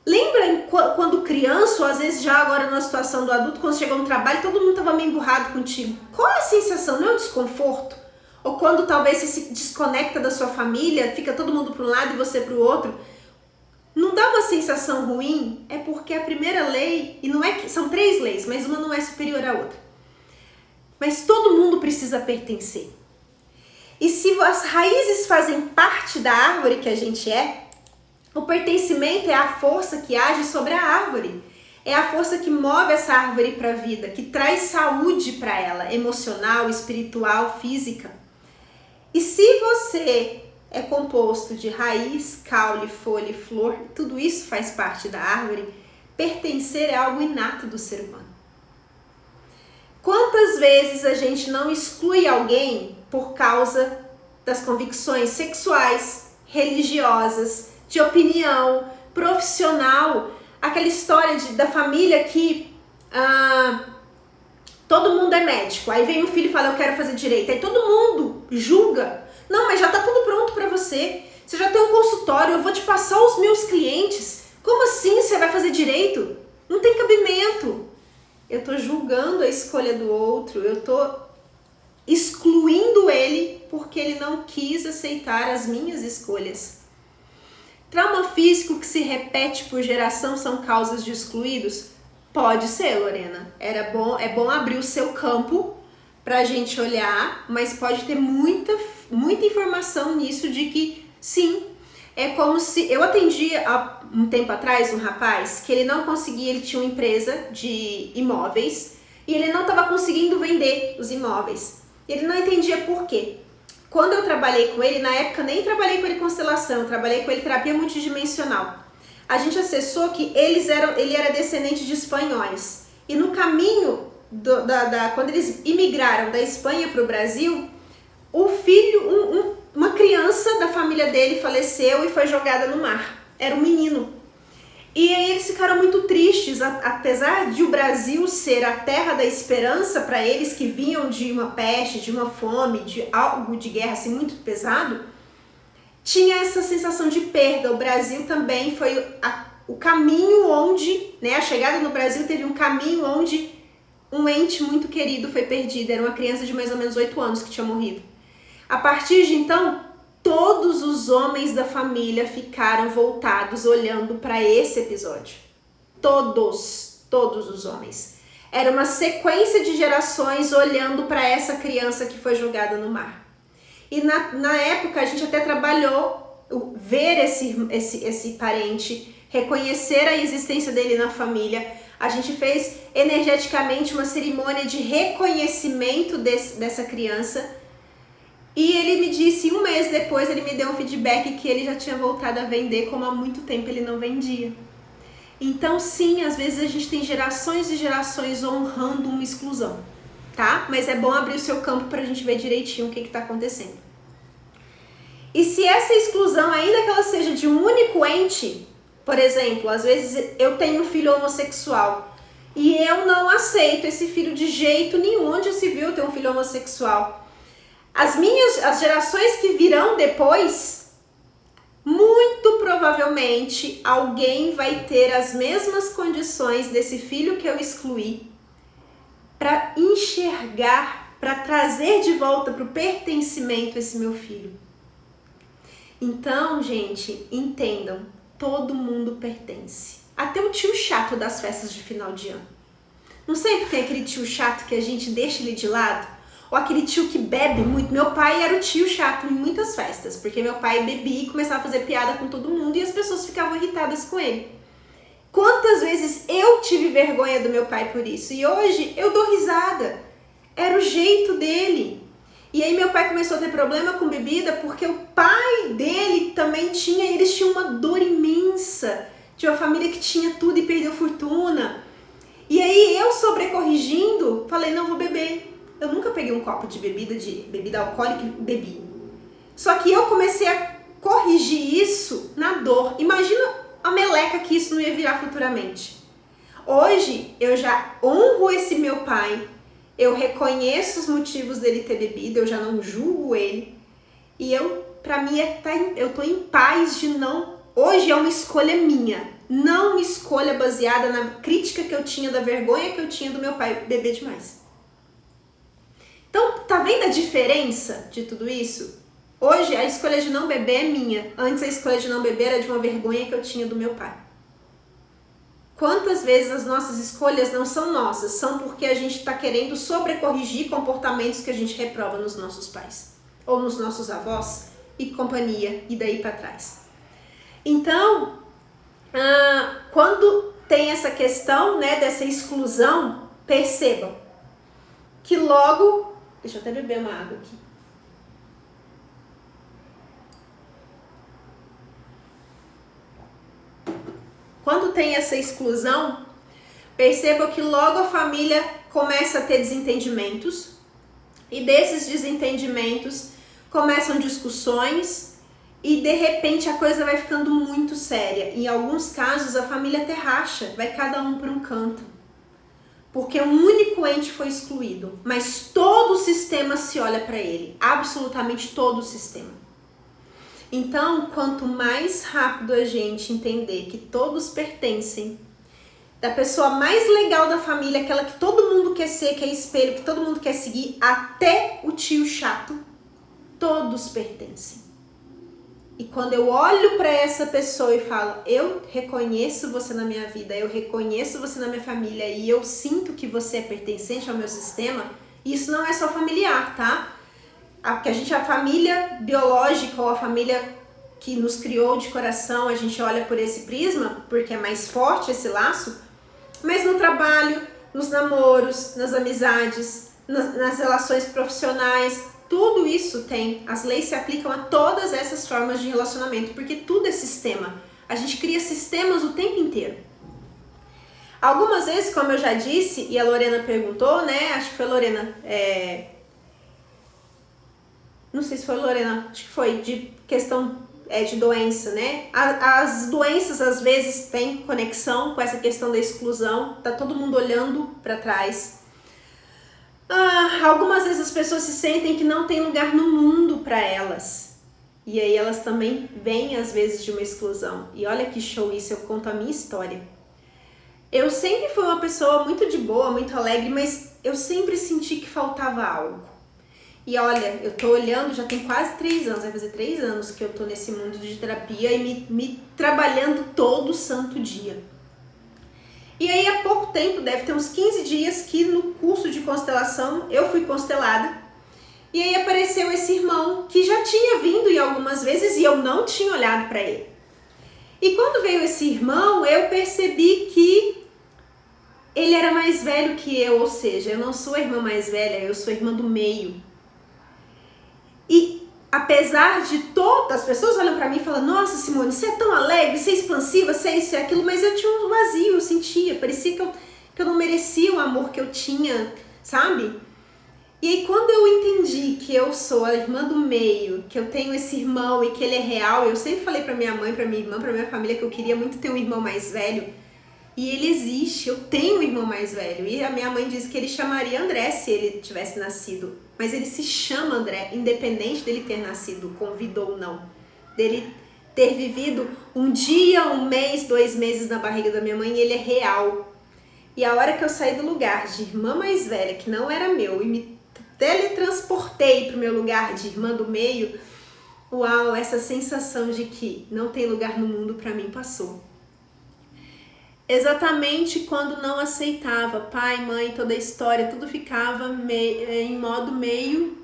Lembra quando criança, ou às vezes já agora na situação do adulto, quando chegou no trabalho, todo mundo estava meio emburrado contigo? Qual é a sensação? Não é um desconforto? Ou quando talvez você se desconecta da sua família, fica todo mundo para um lado e você para o outro? Não dá uma sensação ruim? É porque a primeira lei, e não é que são 3 leis, mas uma não é superior à outra. Mas todo mundo precisa pertencer. E se as raízes fazem parte da árvore que a gente é, o pertencimento é a força que age sobre a árvore. É a força que move essa árvore para a vida, que traz saúde para ela, emocional, espiritual, física. E se você é composto de raiz, caule, folha e flor, tudo isso faz parte da árvore, pertencer é algo inato do ser humano. Quantas vezes a gente não exclui alguém por causa das convicções sexuais, religiosas, de opinião, profissional, aquela história da família que todo mundo é médico, aí vem o filho e fala eu quero fazer direito, aí todo mundo julga, não, mas já tá tudo pronto pra você já tem um consultório, eu vou te passar os meus clientes, como assim você vai fazer direito? Não tem cabimento, eu tô julgando a escolha do outro, eu tô excluindo ele porque ele não quis aceitar as minhas escolhas. Trauma físico que se repete por geração são causas de excluídos? Pode ser, Lorena. É bom abrir o seu campo pra gente olhar, mas pode ter muita informação nisso de que sim. É como se... Eu atendi há um tempo atrás um rapaz que ele não conseguia, ele tinha uma empresa de imóveis e ele não estava conseguindo vender os imóveis. Ele não entendia por quê. Quando eu trabalhei com ele, na época eu nem trabalhei com ele constelação, eu trabalhei com ele terapia multidimensional. A gente acessou que ele era descendente de espanhóis. E no caminho, quando eles imigraram da Espanha para o Brasil, o filho, uma criança da família dele faleceu e foi jogada no mar. Era um menino. E aí eles ficaram muito tristes, apesar de o Brasil ser a terra da esperança para eles que vinham de uma peste, de uma fome, de algo de guerra assim muito pesado, tinha essa sensação de perda. O Brasil também foi o caminho onde, né, a chegada no Brasil teve um caminho onde um ente muito querido foi perdido. Era uma criança de mais ou menos 8 anos que tinha morrido. A partir de então, todos os homens da família ficaram voltados olhando para esse episódio. Todos os homens. Era uma sequência de gerações olhando para essa criança que foi jogada no mar. E na época a gente até trabalhou ver esse parente, reconhecer a existência dele na família. A gente fez energeticamente uma cerimônia de reconhecimento dessa criança. E ele me disse, 1 mês depois, ele me deu um feedback que ele já tinha voltado a vender, como há muito tempo ele não vendia. Então, sim, às vezes a gente tem gerações e gerações honrando uma exclusão, tá? Mas é bom abrir o seu campo pra gente ver direitinho o que tá acontecendo. E se essa exclusão, ainda que ela seja de um único ente, por exemplo, às vezes eu tenho um filho homossexual e eu não aceito esse filho de jeito nenhum. Onde se viu ter um filho homossexual? As gerações que virão depois, muito provavelmente alguém vai ter as mesmas condições desse filho que eu excluí para enxergar, para trazer de volta para o pertencimento esse meu filho. Então, gente, entendam, todo mundo pertence. Até o tio chato das festas de final de ano. Não sempre tem aquele tio chato que a gente deixa ele de lado? Ou aquele tio que bebe muito. Meu pai era o tio chato em muitas festas, porque meu pai bebia e começava a fazer piada com todo mundo e as pessoas ficavam irritadas com ele. Quantas vezes eu tive vergonha do meu pai por isso? E hoje eu dou risada. Era o jeito dele. E aí meu pai começou a ter problema com bebida porque o pai dele também tinha, eles tinham uma dor imensa. Tinha uma família que tinha tudo e perdeu fortuna. E aí eu sobrecorrigindo, falei, não vou beber. Eu nunca peguei um copo de bebida alcoólica e bebi. Só que eu comecei a corrigir isso na dor. Imagina a meleca que isso não ia virar futuramente. Hoje eu já honro esse meu pai, eu reconheço os motivos dele ter bebido, eu já não julgo ele. E pra mim, eu tô em paz de não... Hoje é uma escolha minha, não uma escolha baseada na crítica que eu tinha, da vergonha que eu tinha do meu pai beber demais. Então, tá vendo a diferença de tudo isso? Hoje a escolha de não beber é minha. Antes a escolha de não beber era de uma vergonha que eu tinha do meu pai. Quantas vezes as nossas escolhas não são nossas, são porque a gente está querendo sobrecorrigir comportamentos que a gente reprova nos nossos pais, ou nos nossos avós e companhia, e daí para trás. Então, quando tem essa questão, né, dessa exclusão, percebam que logo... Deixa eu até beber uma água aqui. Quando tem essa exclusão, perceba que logo a família começa a ter desentendimentos, e desses desentendimentos começam discussões, e de repente a coisa vai ficando muito séria. Em alguns casos a família até racha, vai cada um para um canto, porque um único ente foi excluído, mas todo o sistema se olha para ele, absolutamente todo o sistema. Então, quanto mais rápido a gente entender que todos pertencem, da pessoa mais legal da família, aquela que todo mundo quer ser, que é espelho, que todo mundo quer seguir, até o tio chato, todos pertencem. E quando eu olho para essa pessoa e falo, eu reconheço você na minha vida, eu reconheço você na minha família e eu sinto que você é pertencente ao meu sistema, isso não é só familiar, tá? Porque a família biológica ou a família que nos criou de coração, a gente olha por esse prisma, porque é mais forte esse laço, mas no trabalho, nos namoros, nas amizades, nas relações profissionais, tudo isso tem, as leis se aplicam a todas essas formas de relacionamento, porque tudo é sistema. A gente cria sistemas o tempo inteiro. Algumas vezes, como eu já disse, e a Lorena perguntou, né, acho que foi a Lorena, não sei se foi Lorena, acho que foi de questão de doença, né? As doenças às vezes têm conexão com essa questão da exclusão, tá todo mundo olhando para trás. Algumas vezes as pessoas se sentem que não tem lugar no mundo para elas. E aí elas também vêm às vezes de uma exclusão. E olha que show isso, eu conto a minha história. Eu sempre fui uma pessoa muito de boa, muito alegre, mas eu sempre senti que faltava algo. E olha, eu tô olhando, já tem quase 3 anos, vai fazer 3 anos que eu tô nesse mundo de terapia e me trabalhando todo santo dia. E aí há pouco tempo, deve ter uns 15 dias, que no curso de constelação eu fui constelada. E aí apareceu esse irmão que já tinha vindo em algumas vezes e eu não tinha olhado para ele. E quando veio esse irmão, eu percebi que ele era mais velho que eu, ou seja, eu não sou a irmã mais velha, eu sou a irmã do meio. E apesar de todas as pessoas olham pra mim e falam, nossa Simone, você é tão alegre, você é expansiva, você é isso e aquilo, mas eu tinha um vazio, eu sentia, parecia que eu não merecia o amor que eu tinha, sabe? E aí quando eu entendi que eu sou a irmã do meio, que eu tenho esse irmão e que ele é real, eu sempre falei pra minha mãe, pra minha irmã, pra minha família que eu queria muito ter um irmão mais velho, e ele existe, eu tenho um irmão mais velho, e a minha mãe disse que ele chamaria André se ele tivesse nascido, mas ele se chama André, independente dele ter nascido com vida ou não, dele ter vivido um dia, 1 mês, 2 meses na barriga da minha mãe, ele é real. E a hora que eu saí do lugar de irmã mais velha, que não era meu, e me teletransportei para o meu lugar de irmã do meio, uau, essa sensação de que não tem lugar no mundo para mim passou. Exatamente quando não aceitava pai, mãe, toda a história, tudo ficava em modo meio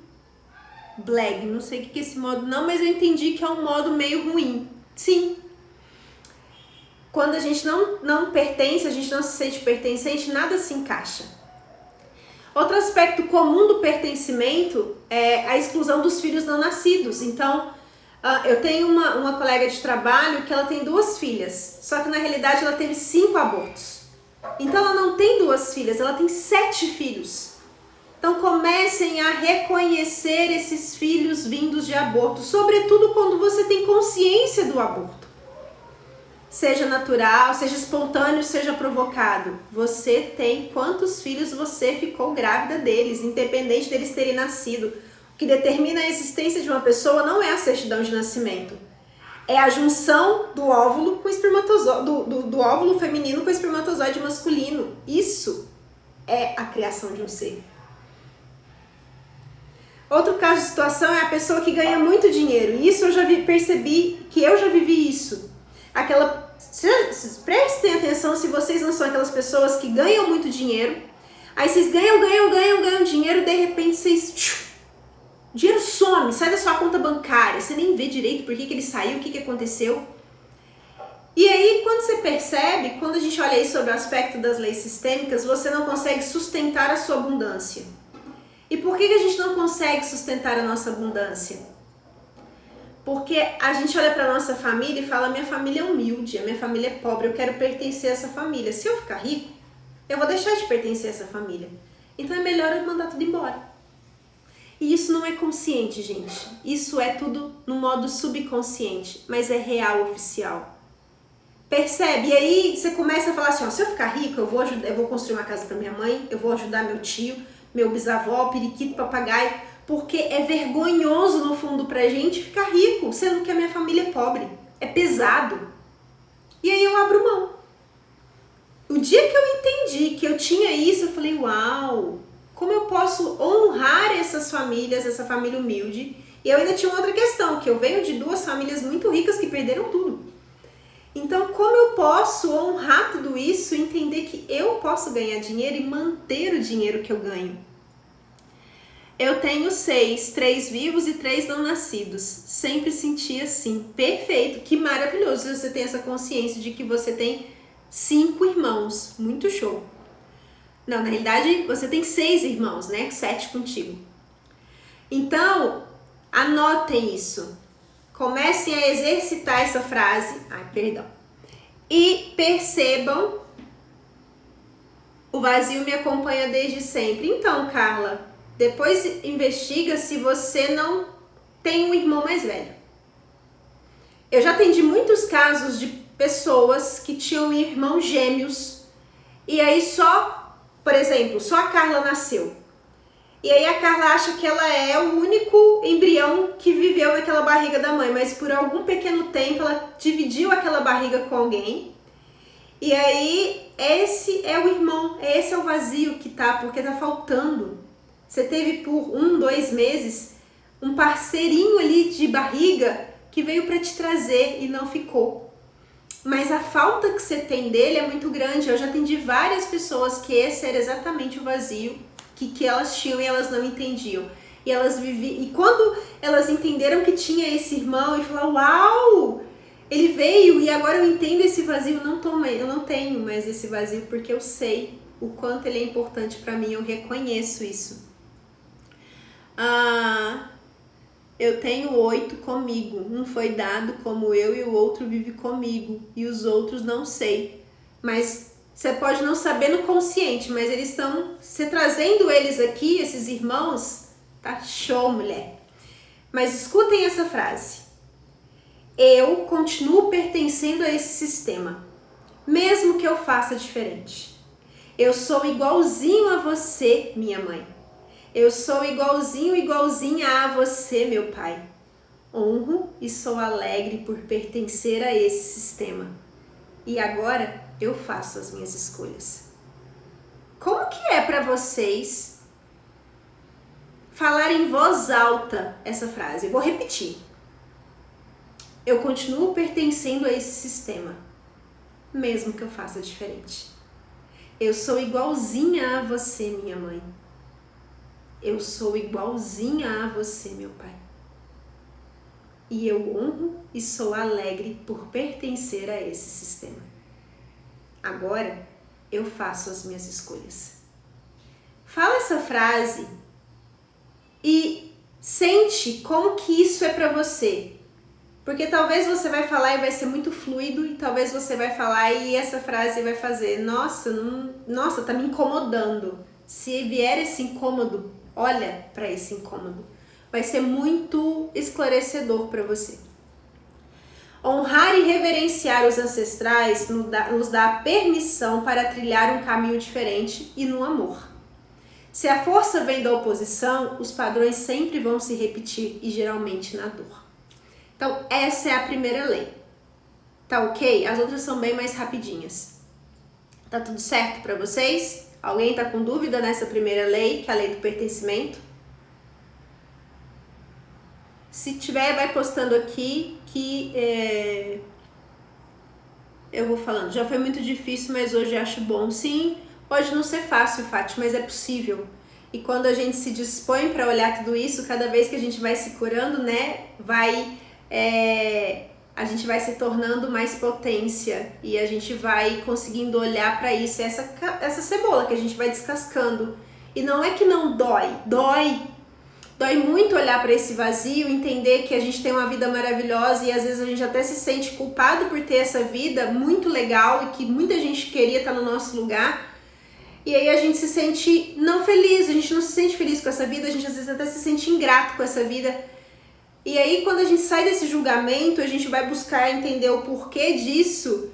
black, não sei o que é esse modo não, mas eu entendi que é um modo meio ruim. Sim. quando a gente não pertence, a gente não se sente pertencente, nada se encaixa. Outro aspecto comum do pertencimento é a exclusão dos filhos não nascidos. Então, eu tenho uma colega de trabalho que ela tem 2 filhas, só que na realidade ela teve 5 abortos. Então ela não tem 2 filhas, ela tem 7 filhos. Então comecem a reconhecer esses filhos vindos de aborto, sobretudo quando você tem consciência do aborto. Seja natural, seja espontâneo, seja provocado. Você tem quantos filhos você ficou grávida deles, independente deles terem nascido. O que determina a existência de uma pessoa não é a certidão de nascimento. É a junção do óvulo com o espermatozoide, do óvulo feminino com o espermatozoide masculino. Isso é a criação de um ser. Outro caso de situação é a pessoa que ganha muito dinheiro. E isso eu já percebi que eu já vivi isso. Prestem atenção se vocês não são aquelas pessoas que ganham muito dinheiro. Aí vocês ganham dinheiro, de repente vocês... O dinheiro some, sai da sua conta bancária. Você nem vê direito por que ele saiu, o que aconteceu. E aí, quando você percebe, quando a gente olha aí sobre o aspecto das leis sistêmicas, você não consegue sustentar a sua abundância. E por que a gente não consegue sustentar a nossa abundância? Porque a gente olha para a nossa família e fala, minha família é humilde, a minha família é pobre, eu quero pertencer a essa família. Se eu ficar rico, eu vou deixar de pertencer a essa família. Então é melhor eu mandar tudo embora. E isso não é consciente, gente. Isso é tudo no modo subconsciente, mas é real, oficial. Percebe? E aí você começa a falar assim, ó, se eu ficar rico, eu vou construir uma casa para minha mãe, eu vou ajudar meu tio, meu bisavó, periquito, papagaio, porque é vergonhoso no fundo pra gente ficar rico, sendo que a minha família é pobre. É pesado. E aí eu abro mão. O dia que eu entendi que eu tinha isso, eu falei, uau, como eu posso honrar essas famílias, essa família humilde. E eu ainda tinha uma outra questão, que eu venho de 2 famílias muito ricas que perderam tudo. Então, como eu posso honrar tudo isso e entender que eu posso ganhar dinheiro e manter o dinheiro que eu ganho? Eu tenho 6, 3 vivos e 3 não nascidos. Sempre senti assim. Perfeito, que maravilhoso você tem essa consciência de que você tem 5 irmãos. Muito show. Não, na realidade você tem 6 irmãos, né? 7 contigo. Então, anotem isso. Comecem a exercitar essa frase. E percebam, o vazio me acompanha desde sempre. Então, Carla, depois investiga se você não tem um irmão mais velho. Eu já atendi muitos casos de pessoas que tinham irmãos gêmeos e aí por exemplo, só a Carla nasceu. E aí a Carla acha que ela é o único embrião que viveu naquela barriga da mãe, mas por algum pequeno tempo ela dividiu aquela barriga com alguém. E aí esse é o irmão, esse é o vazio que tá, porque tá faltando. Você teve por 1, 2 meses um parceirinho ali de barriga que veio para te trazer e não ficou. Mas a falta que você tem dele é muito grande. Eu já atendi várias pessoas que esse era exatamente o vazio que elas tinham e elas não entendiam. E elas viviam. E quando elas entenderam que tinha esse irmão e falaram, uau! Ele veio e agora eu entendo esse vazio. Eu não tenho mais esse vazio porque eu sei o quanto ele é importante para mim. Eu reconheço isso. Eu tenho 8 comigo. Um foi dado como eu e o outro vive comigo. E os outros não sei. Mas você pode não saber no consciente, mas eles estão... Você trazendo eles aqui, esses irmãos, tá show, mulher. Mas escutem essa frase. Eu continuo pertencendo a esse sistema, mesmo que eu faça diferente. Eu sou igualzinho a você, minha mãe. Eu sou igualzinha a você, meu pai. Honro e sou alegre por pertencer a esse sistema. E agora eu faço as minhas escolhas. Como que é para vocês falar em voz alta essa frase? Eu vou repetir. Eu continuo pertencendo a esse sistema, mesmo que eu faça diferente. Eu sou igualzinha a você, minha mãe. Eu sou igualzinha a você, meu pai. E eu honro e sou alegre por pertencer a esse sistema. agora eu faço as minhas escolhas. Fala essa frase e sente como que isso é pra você. Porque talvez você vai falar e vai ser muito fluido, e talvez você vai falar e essa frase vai fazer, nossa, tá me incomodando. Se vier esse incômodo, olha para esse incômodo. Vai ser muito esclarecedor para você. Honrar e reverenciar os ancestrais nos dá permissão para trilhar um caminho diferente e no amor. Se a força vem da oposição, os padrões sempre vão se repetir e geralmente na dor. Então, essa é a primeira lei. Tá ok? As outras são bem mais rapidinhas. Tá tudo certo para vocês? Alguém tá com dúvida nessa primeira lei, que é a lei do pertencimento? Se tiver, vai postando aqui que eu vou falando. Já foi muito difícil, mas hoje acho bom. Sim, pode não ser fácil, Fátima, mas é possível. E quando a gente se dispõe para olhar tudo isso, cada vez que a gente vai se curando, né, a gente vai se tornando mais potência e a gente vai conseguindo olhar para isso, essa cebola que a gente vai descascando. E não é que não dói muito olhar para esse vazio, entender que a gente tem uma vida maravilhosa e às vezes a gente até se sente culpado por ter essa vida muito legal e que muita gente queria estar no nosso lugar. E aí a gente se sente não feliz, a gente não se sente feliz com essa vida, a gente às vezes até se sente ingrato com essa vida. E aí quando a gente sai desse julgamento, a gente vai buscar entender o porquê disso.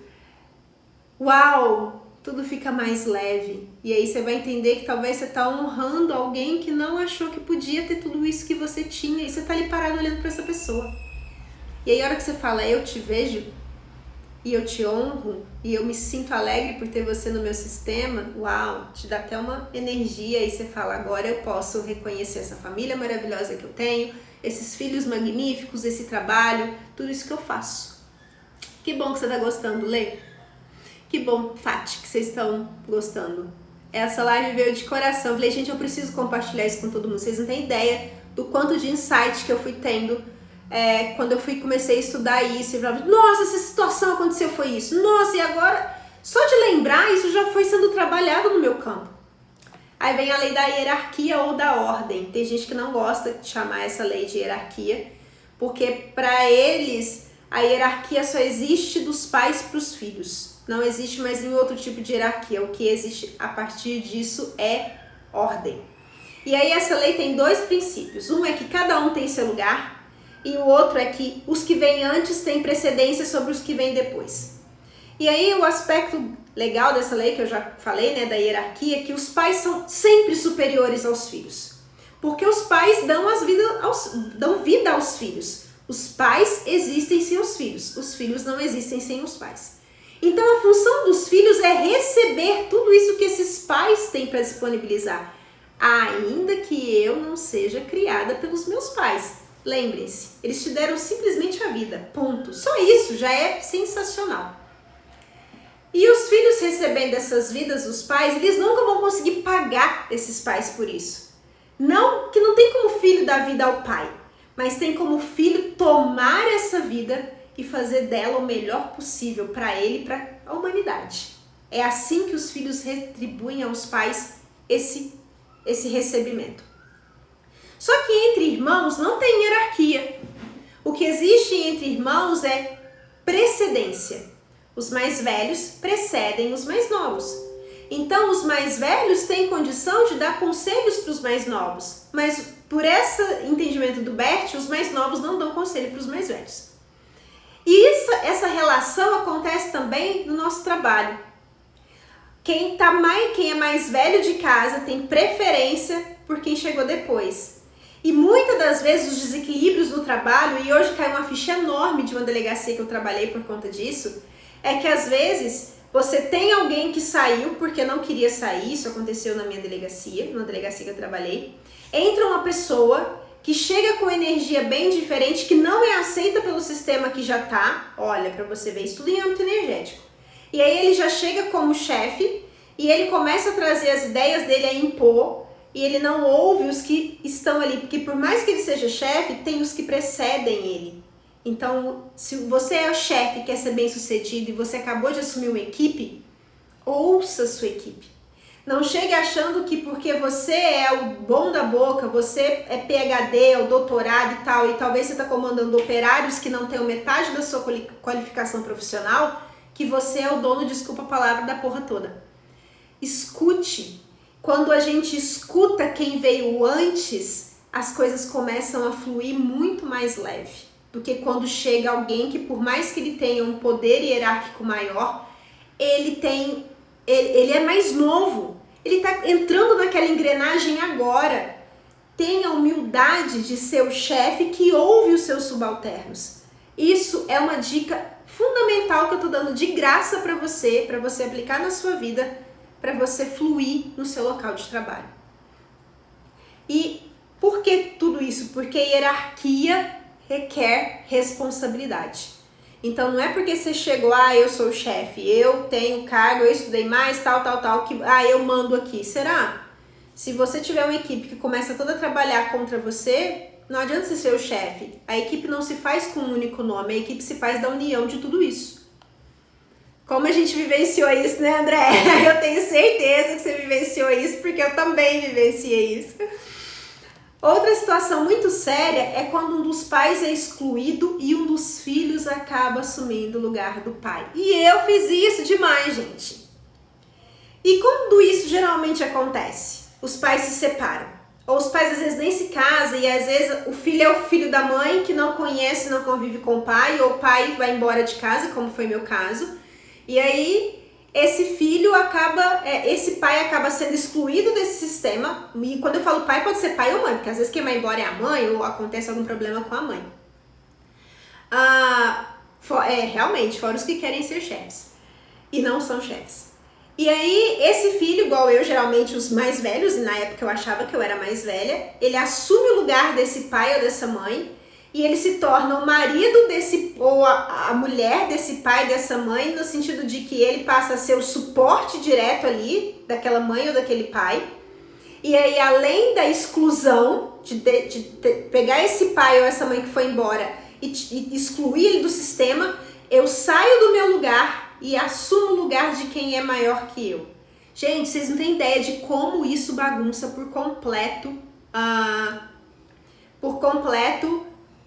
Uau! Tudo fica mais leve. E aí você vai entender que talvez você está honrando alguém que não achou que podia ter tudo isso que você tinha. E você está ali parado olhando para essa pessoa. E aí a hora que você fala, eu te vejo e eu te honro e eu me sinto alegre por ter você no meu sistema, uau, te dá até uma energia. E você fala, agora eu posso reconhecer essa família maravilhosa que eu tenho, esses filhos magníficos, esse trabalho, tudo isso que eu faço. Que bom que você está gostando, Lê. Que bom, Fati, que vocês estão gostando. Essa live veio de coração. Eu falei, gente, eu preciso compartilhar isso com todo mundo. Vocês não têm ideia do quanto de insight que eu fui tendo quando eu comecei a estudar isso. Eu falava, nossa, essa situação aconteceu, foi isso. Nossa, e agora, só de lembrar, isso já foi sendo trabalhado no meu campo. Aí vem a lei da hierarquia ou da ordem. Tem gente que não gosta de chamar essa lei de hierarquia, porque para eles a hierarquia só existe dos pais para os filhos. Não existe mais nenhum outro tipo de hierarquia. O que existe a partir disso é ordem. E aí essa lei tem dois princípios. Um é que cada um tem seu lugar e o outro é que os que vêm antes têm precedência sobre os que vêm depois. E aí o aspecto legal dessa lei que eu já falei, né, da hierarquia, é que os pais são sempre superiores aos filhos. Porque os pais dão vida aos filhos. Os pais existem sem os filhos não existem sem os pais. Então a função dos filhos é receber tudo isso que esses pais têm para disponibilizar, ainda que eu não seja criada pelos meus pais. Lembrem-se, eles te deram simplesmente a vida, ponto. Só isso já é sensacional. E os filhos recebendo essas vidas dos pais, eles nunca vão conseguir pagar esses pais por isso. Não, que não tem como filho dar vida ao pai, mas tem como filho tomar essa vida e fazer dela o melhor possível para ele e para a humanidade. É assim que os filhos retribuem aos pais esse recebimento. Só que entre irmãos não tem hierarquia. O que existe entre irmãos é precedência. Os mais velhos precedem os mais novos. Então os mais velhos têm condição de dar conselhos para os mais novos. Mas por esse entendimento do Bert, os mais novos não dão conselho para os mais velhos. E essa relação acontece também no nosso trabalho. Quem é mais velho de casa tem preferência por quem chegou depois. E muitas das vezes os desequilíbrios no trabalho, e hoje caiu uma ficha enorme de uma delegacia que eu trabalhei por conta disso, é que às vezes você tem alguém que saiu porque não queria sair, isso aconteceu na minha delegacia, numa delegacia que eu trabalhei, entra uma pessoa que chega com energia bem diferente, que não é aceita pelo sistema que já tá, olha, para você ver, isso tudo em âmbito energético. E aí ele já chega como chefe e ele começa a trazer as ideias dele a impor e ele não ouve os que estão ali, porque por mais que ele seja chefe, tem os que precedem ele. Então, se você é o chefe e quer ser bem sucedido e você acabou de assumir uma equipe, Ouça a sua equipe. Não chegue achando que porque você é o bom da boca, você é PhD, ou doutorado e tal, e talvez você está comandando operários que não tenham metade da sua qualificação profissional, que você é o dono, desculpa a palavra, da porra toda. Escute. Quando a gente escuta quem veio antes, as coisas começam a fluir muito mais leve do que quando chega alguém que, por mais que ele tenha um poder hierárquico maior, ele é mais novo, ele está entrando naquela engrenagem agora. Tenha a humildade de ser o chefe que ouve os seus subalternos. Isso é uma dica fundamental que eu estou dando de graça para você aplicar na sua vida, para você fluir no seu local de trabalho. E por que tudo isso? Porque hierarquia requer responsabilidade. Então não é porque você chegou, eu sou o chefe, eu tenho cargo, eu estudei mais, tal, que eu mando aqui. Será? Se você tiver uma equipe que começa toda a trabalhar contra você, não adianta você ser o chefe. A equipe não se faz com um único nome, a equipe se faz da união de tudo isso. Como a gente vivenciou isso, né, André? Eu tenho certeza que você vivenciou isso, porque eu também vivenciei isso. Outra situação muito séria é quando um dos pais é excluído e um dos filhos acaba assumindo o lugar do pai. E eu fiz isso demais, gente. E quando isso geralmente acontece? Os pais se separam. Ou os pais às vezes nem se casam e às vezes o filho é o filho da mãe que não conhece, não convive com o pai, ou o pai vai embora de casa, como foi meu caso. E aí esse pai acaba sendo excluído desse sistema. E quando eu falo pai, pode ser pai ou mãe, porque às vezes quem vai embora é a mãe ou acontece algum problema com a mãe. Realmente, fora os que querem ser chefes e não são chefes. E aí, esse filho, igual eu, geralmente os mais velhos, e na época eu achava que eu era mais velha, ele assume o lugar desse pai ou dessa mãe, e ele se torna o marido desse, ou a mulher desse pai, dessa mãe, no sentido de que ele passa a ser o suporte direto ali, daquela mãe ou daquele pai. E aí, além da exclusão, de pegar esse pai ou essa mãe que foi embora e excluir ele do sistema, eu saio do meu lugar e assumo o lugar de quem é maior que eu. Gente, vocês não têm ideia de como isso bagunça por completo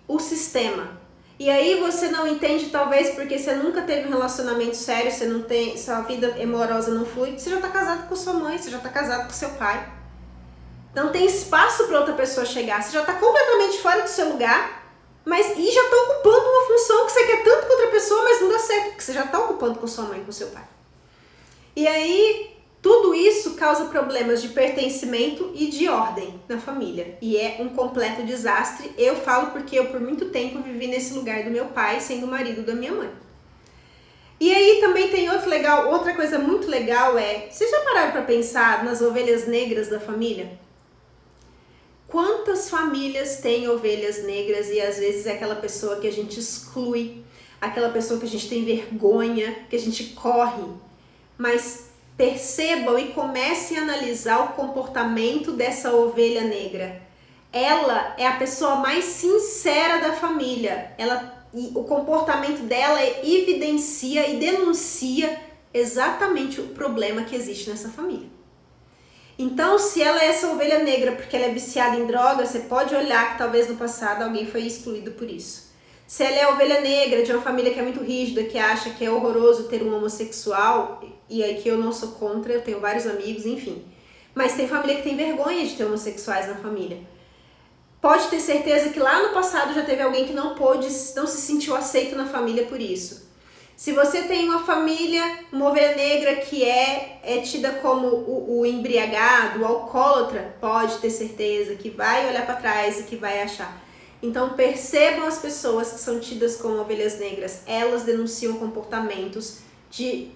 o sistema. E aí você não entende, talvez porque você nunca teve um relacionamento sério, você não tem, sua vida amorosa não flui, você já tá casado com sua mãe, você já tá casado com seu pai. Não tem espaço para outra pessoa chegar, você já tá completamente fora do seu lugar, e já tá ocupando uma função que você quer tanto com outra pessoa, mas não dá certo, porque você já tá ocupando com sua mãe, com seu pai. E aí, tudo isso causa problemas de pertencimento e de ordem na família. E é um completo desastre. Eu falo porque eu, por muito tempo, vivi nesse lugar do meu pai, sendo o marido da minha mãe. E aí também tem outra coisa muito legal vocês já pararam para pensar nas ovelhas negras da família? Quantas famílias têm ovelhas negras e às vezes é aquela pessoa que a gente exclui, aquela pessoa que a gente tem vergonha, que a gente corre, mas percebam e comecem a analisar o comportamento dessa ovelha negra. Ela é a pessoa mais sincera da família. O comportamento dela evidencia e denuncia exatamente o problema que existe nessa família. Então, se ela é essa ovelha negra porque ela é viciada em droga, você pode olhar que talvez no passado alguém foi excluído por isso. Se ela é a ovelha negra de uma família que é muito rígida, que acha que é horroroso ter um homossexual, e aí que eu não sou contra, eu tenho vários amigos, enfim. Mas tem família que tem vergonha de ter homossexuais na família. Pode ter certeza que lá no passado já teve alguém que não se sentiu aceito na família por isso. Se você tem uma família, uma ovelha negra que é tida como o embriagado, o alcoólatra, pode ter certeza que vai olhar para trás e que vai achar. Então percebam as pessoas que são tidas como ovelhas negras, elas denunciam comportamentos de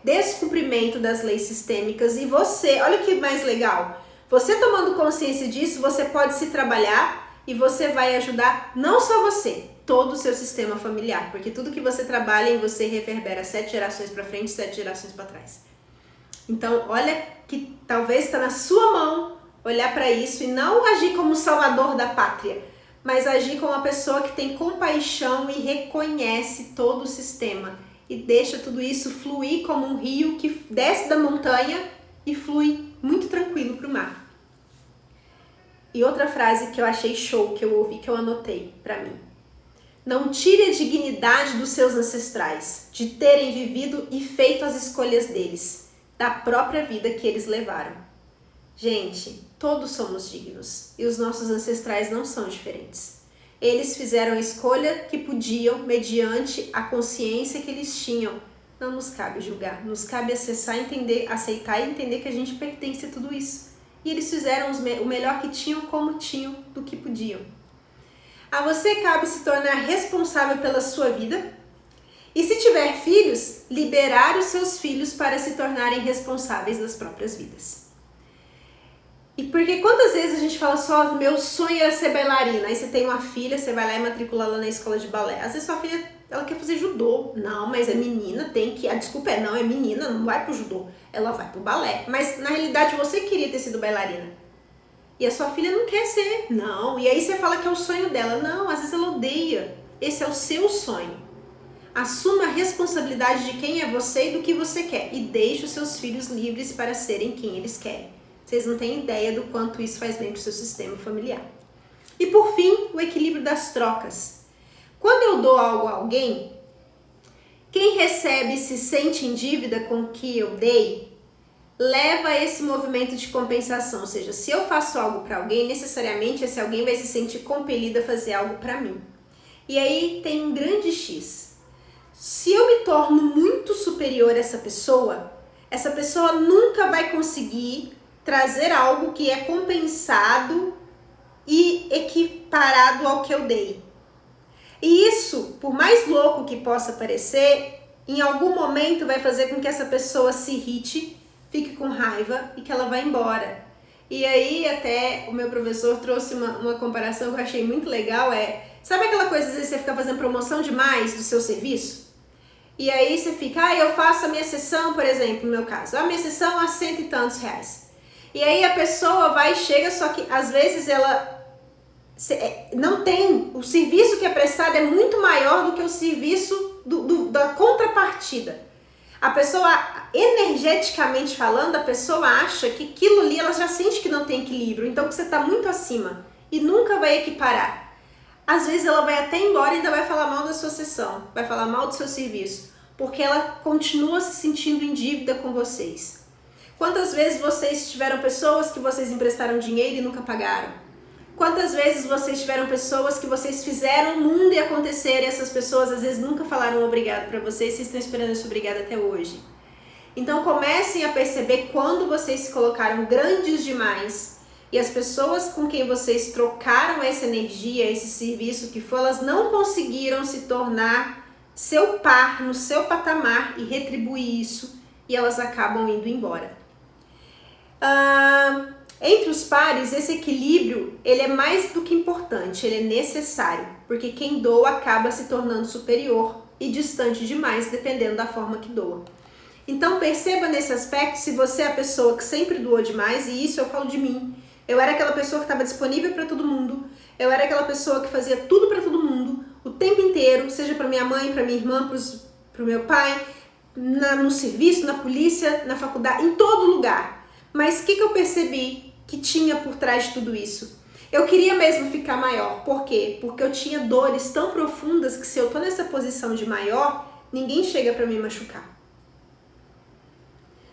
descumprimento das leis sistêmicas e você, olha que mais legal, você tomando consciência disso, você pode se trabalhar e você vai ajudar não só você, todo o seu sistema familiar, porque tudo que você trabalha em você reverbera 7 gerações para frente, 7 gerações para trás. Então, olha que talvez está na sua mão olhar para isso e não agir como salvador da pátria, mas agir como uma pessoa que tem compaixão e reconhece todo o sistema e deixa tudo isso fluir como um rio que desce da montanha e flui muito tranquilo para o mar. E outra frase que eu achei show, que eu ouvi, que eu anotei para mim. Não tire a dignidade dos seus ancestrais, de terem vivido e feito as escolhas deles, da própria vida que eles levaram. Gente, todos somos dignos e os nossos ancestrais não são diferentes. Eles fizeram a escolha que podiam, mediante a consciência que eles tinham. Não nos cabe julgar, nos cabe acessar, entender, aceitar e entender que a gente pertence a tudo isso. E eles fizeram o melhor que tinham, como tinham, do que podiam. A você cabe se tornar responsável pela sua vida e, se tiver filhos, liberar os seus filhos para se tornarem responsáveis das próprias vidas. E porque quantas vezes a gente fala só, meu sonho era ser bailarina, aí você tem uma filha, você vai lá e matricula ela na escola de balé. Às vezes sua filha, ela quer fazer judô. Não, mas a menina tem que... A desculpa é, não, é menina, não vai pro judô. Ela vai pro balé. Mas na realidade você queria ter sido bailarina. E a sua filha não quer ser. Não. E aí você fala que é o sonho dela. Não, às vezes ela odeia. Esse é o seu sonho. Assuma a responsabilidade de quem é você e do que você quer. E deixe os seus filhos livres para serem quem eles querem. Vocês não têm ideia do quanto isso faz bem pro seu sistema familiar. E por fim, o equilíbrio das trocas. Quando eu dou algo a alguém, quem recebe se sente em dívida com o que eu dei, leva a esse movimento de compensação. Ou seja, se eu faço algo para alguém, necessariamente esse alguém vai se sentir compelido a fazer algo para mim. E aí tem um grande X. Se eu me torno muito superior a essa pessoa nunca vai conseguir trazer algo que é compensado e equiparado ao que eu dei. E isso, por mais louco que possa parecer, em algum momento vai fazer com que essa pessoa se irrite, fique com raiva e que ela vá embora. E aí até o meu professor trouxe uma comparação que eu achei muito legal, sabe aquela coisa, às vezes você fica fazendo promoção demais do seu serviço? E aí você fica, eu faço a minha sessão, por exemplo, no meu caso, a minha sessão a R$100 e tantos. E aí a pessoa vai e chega, só que às vezes ela não tem, o serviço que é prestado é muito maior do que o serviço da contrapartida. A pessoa, energeticamente falando, a pessoa acha que aquilo ali, ela já sente que não tem equilíbrio, então que você está muito acima e nunca vai equiparar. Às vezes ela vai até embora e ainda vai falar mal da sua sessão, vai falar mal do seu serviço, porque ela continua se sentindo em dívida com vocês. Quantas vezes vocês tiveram pessoas que vocês emprestaram dinheiro e nunca pagaram? Quantas vezes vocês tiveram pessoas que vocês fizeram o mundo e acontecer e essas pessoas às vezes nunca falaram obrigado para vocês, vocês estão esperando esse obrigado até hoje? Então comecem a perceber quando vocês se colocaram grandes demais e as pessoas com quem vocês trocaram essa energia, esse serviço que foi, elas não conseguiram se tornar seu par no seu patamar e retribuir isso e elas acabam indo embora. Entre os pares, esse equilíbrio, ele é mais do que importante, ele é necessário, porque quem doa acaba se tornando superior e distante demais, dependendo da forma que doa. Então perceba nesse aspecto se você é a pessoa que sempre doou demais, e isso eu falo de mim. Eu era aquela pessoa que estava disponível para todo mundo, eu era aquela pessoa que fazia tudo para todo mundo, o tempo inteiro, seja para minha mãe, para minha irmã, para o meu pai, no serviço, na polícia, na faculdade, em todo lugar. Mas o que eu percebi que tinha por trás de tudo isso? Eu queria mesmo ficar maior. Por quê? Porque eu tinha dores tão profundas que se eu tô nessa posição de maior, ninguém chega para me machucar.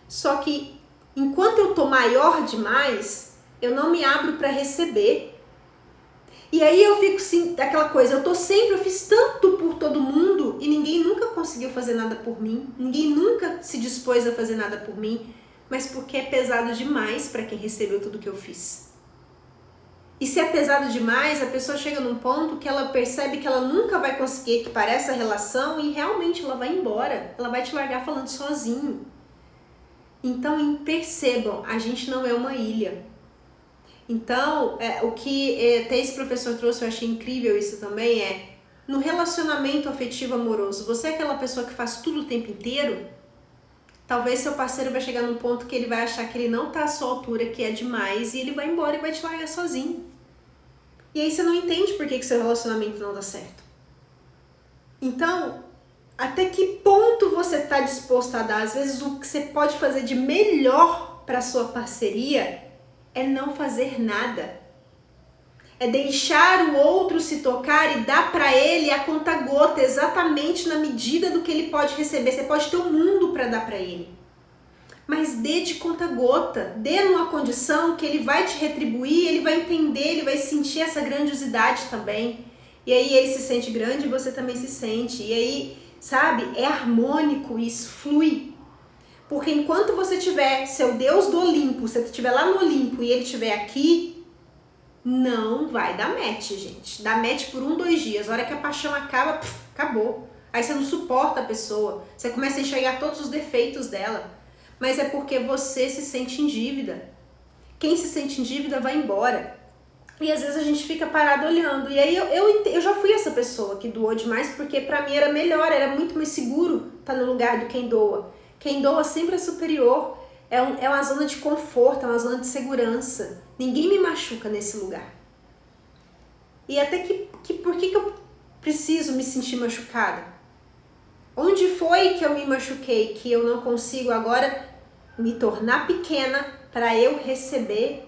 Só que enquanto eu tô maior demais, eu não me abro para receber. E aí eu fico assim, aquela coisa, eu fiz tanto por todo mundo e ninguém nunca conseguiu fazer nada por mim, ninguém nunca se dispôs a fazer nada por mim, mas porque é pesado demais para quem recebeu tudo que eu fiz. E se é pesado demais, a pessoa chega num ponto que ela percebe que ela nunca vai conseguir equiparar essa relação e realmente ela vai embora, ela vai te largar falando sozinho. Então percebam, a gente não é uma ilha. Então, o que até esse professor trouxe, eu achei incrível isso também, no relacionamento afetivo amoroso, você é aquela pessoa que faz tudo o tempo inteiro? Talvez seu parceiro vai chegar num ponto que ele vai achar que ele não tá à sua altura, que é demais, e ele vai embora e vai te largar sozinho. E aí você não entende por que seu relacionamento não dá certo. Então, Até que ponto você está disposto a dar? Às vezes o que você pode fazer de melhor para sua parceria é não fazer nada. É deixar o outro se tocar e dar para ele a conta-gota, exatamente na medida do que ele pode receber. Você pode ter um mundo para dar para ele, mas dê de conta-gota, dê numa condição que ele vai te retribuir, ele vai entender, ele vai sentir essa grandiosidade também. E aí ele se sente grande e você também se sente. E aí, sabe, é harmônico, isso flui. Porque enquanto você tiver seu Deus do Olimpo, você estiver lá no Olimpo e ele estiver aqui, não vai dar match, gente. Dá match por 1, 2 dias. A hora que a paixão acaba, acabou. Aí você não suporta a pessoa. Você começa a enxergar todos os defeitos dela. Mas é porque você se sente em dívida. Quem se sente em dívida vai embora. E às vezes a gente fica parado olhando. E aí eu já fui essa pessoa que doou demais, porque pra mim era melhor, era muito mais seguro estar no lugar do quem doa. Quem doa sempre é superior. É uma zona de conforto, é uma zona de segurança. Ninguém me machuca nesse lugar. E até por que eu preciso me sentir machucada? Onde foi que eu me machuquei que eu não consigo agora me tornar pequena para eu receber?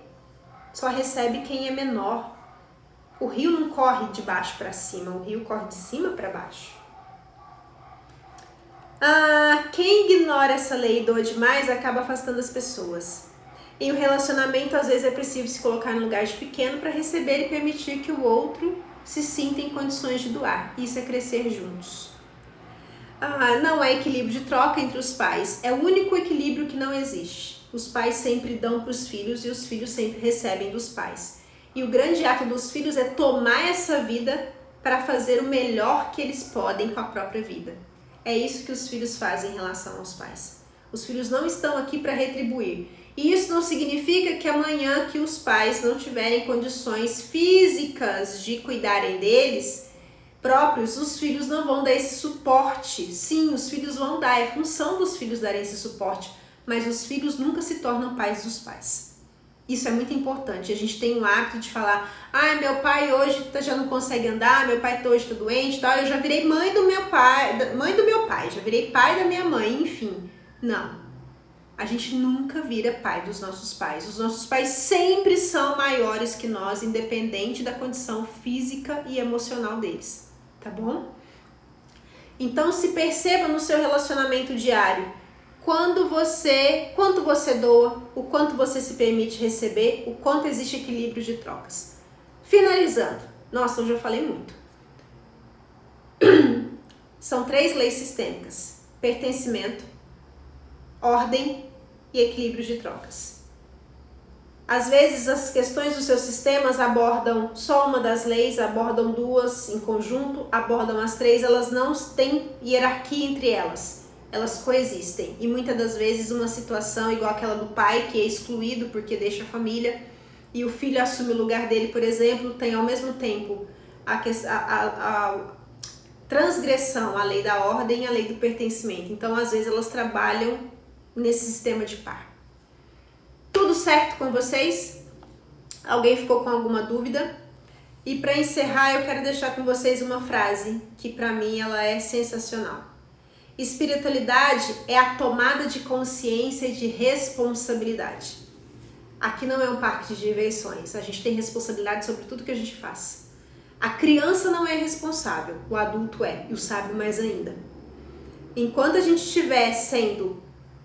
Só recebe quem é menor. O rio não corre de baixo para cima, o rio corre de cima para baixo. Quem ignora essa lei e doa demais acaba afastando as pessoas. Em um relacionamento, às vezes é preciso se colocar no lugar de pequeno para receber e permitir que o outro se sinta em condições de doar. Isso é crescer juntos. Não é equilíbrio de troca entre os pais. É o único equilíbrio que não existe. Os pais sempre dão para os filhos e os filhos sempre recebem dos pais. E o grande ato dos filhos é tomar essa vida para fazer o melhor que eles podem com a própria vida. É isso que os filhos fazem em relação aos pais. Os filhos não estão aqui para retribuir. E isso não significa que amanhã que os pais não tiverem condições físicas de cuidarem deles próprios, os filhos não vão dar esse suporte. Sim, os filhos vão dar, é função dos filhos darem esse suporte, mas os filhos nunca se tornam pais dos pais. Isso é muito importante. A gente tem o hábito de falar: meu pai hoje já não consegue andar, meu pai hoje está doente, eu já virei mãe do meu pai, já virei pai da minha mãe, enfim. Não. A gente nunca vira pai dos nossos pais. Os nossos pais sempre são maiores que nós, independente da condição física e emocional deles. Tá bom? Então se perceba no seu relacionamento diário. Quanto você doa, o quanto você se permite receber, o quanto existe equilíbrio de trocas. Finalizando. Nossa, eu já falei muito. São 3 leis sistêmicas: pertencimento, ordem e equilíbrio de trocas. Às vezes as questões dos seus sistemas abordam só uma das leis, abordam 2 em conjunto, abordam as 3, elas não têm hierarquia entre elas. Elas coexistem. E muitas das vezes uma situação igual aquela do pai, que é excluído porque deixa a família, e o filho assume o lugar dele, por exemplo, tem ao mesmo tempo a transgressão à lei da ordem e à lei do pertencimento. Então, às vezes, elas trabalham nesse sistema de par. Tudo certo com vocês? Alguém ficou com alguma dúvida? E para encerrar, eu quero deixar com vocês uma frase que para mim ela é sensacional. Espiritualidade é a tomada de consciência e de responsabilidade. Aqui não é um parque de diversões, a gente tem responsabilidade sobre tudo que a gente faz. A criança não é responsável, o adulto é, e o sábio mais ainda. Enquanto a gente estiver sendo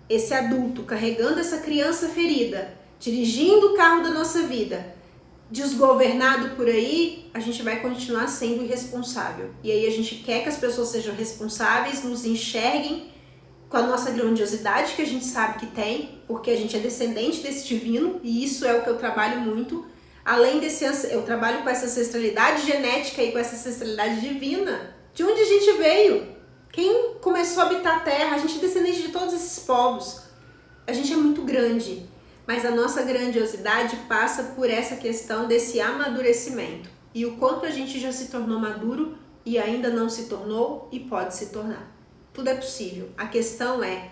esse adulto, carregando essa criança ferida, dirigindo o carro da nossa vida, desgovernado por aí, a gente vai continuar sendo irresponsável. E aí a gente quer que as pessoas sejam responsáveis, nos enxerguem com a nossa grandiosidade que a gente sabe que tem, porque a gente é descendente desse divino, e isso é o que eu trabalho muito. Além desse, eu trabalho com essa ancestralidade genética e com essa ancestralidade divina. De onde a gente veio? Quem começou a habitar a Terra? A gente é descendente de todos esses povos. A gente é muito grande. Mas a nossa grandiosidade passa por essa questão desse amadurecimento. E o quanto a gente já se tornou maduro e ainda não se tornou e pode se tornar. Tudo é possível. A questão é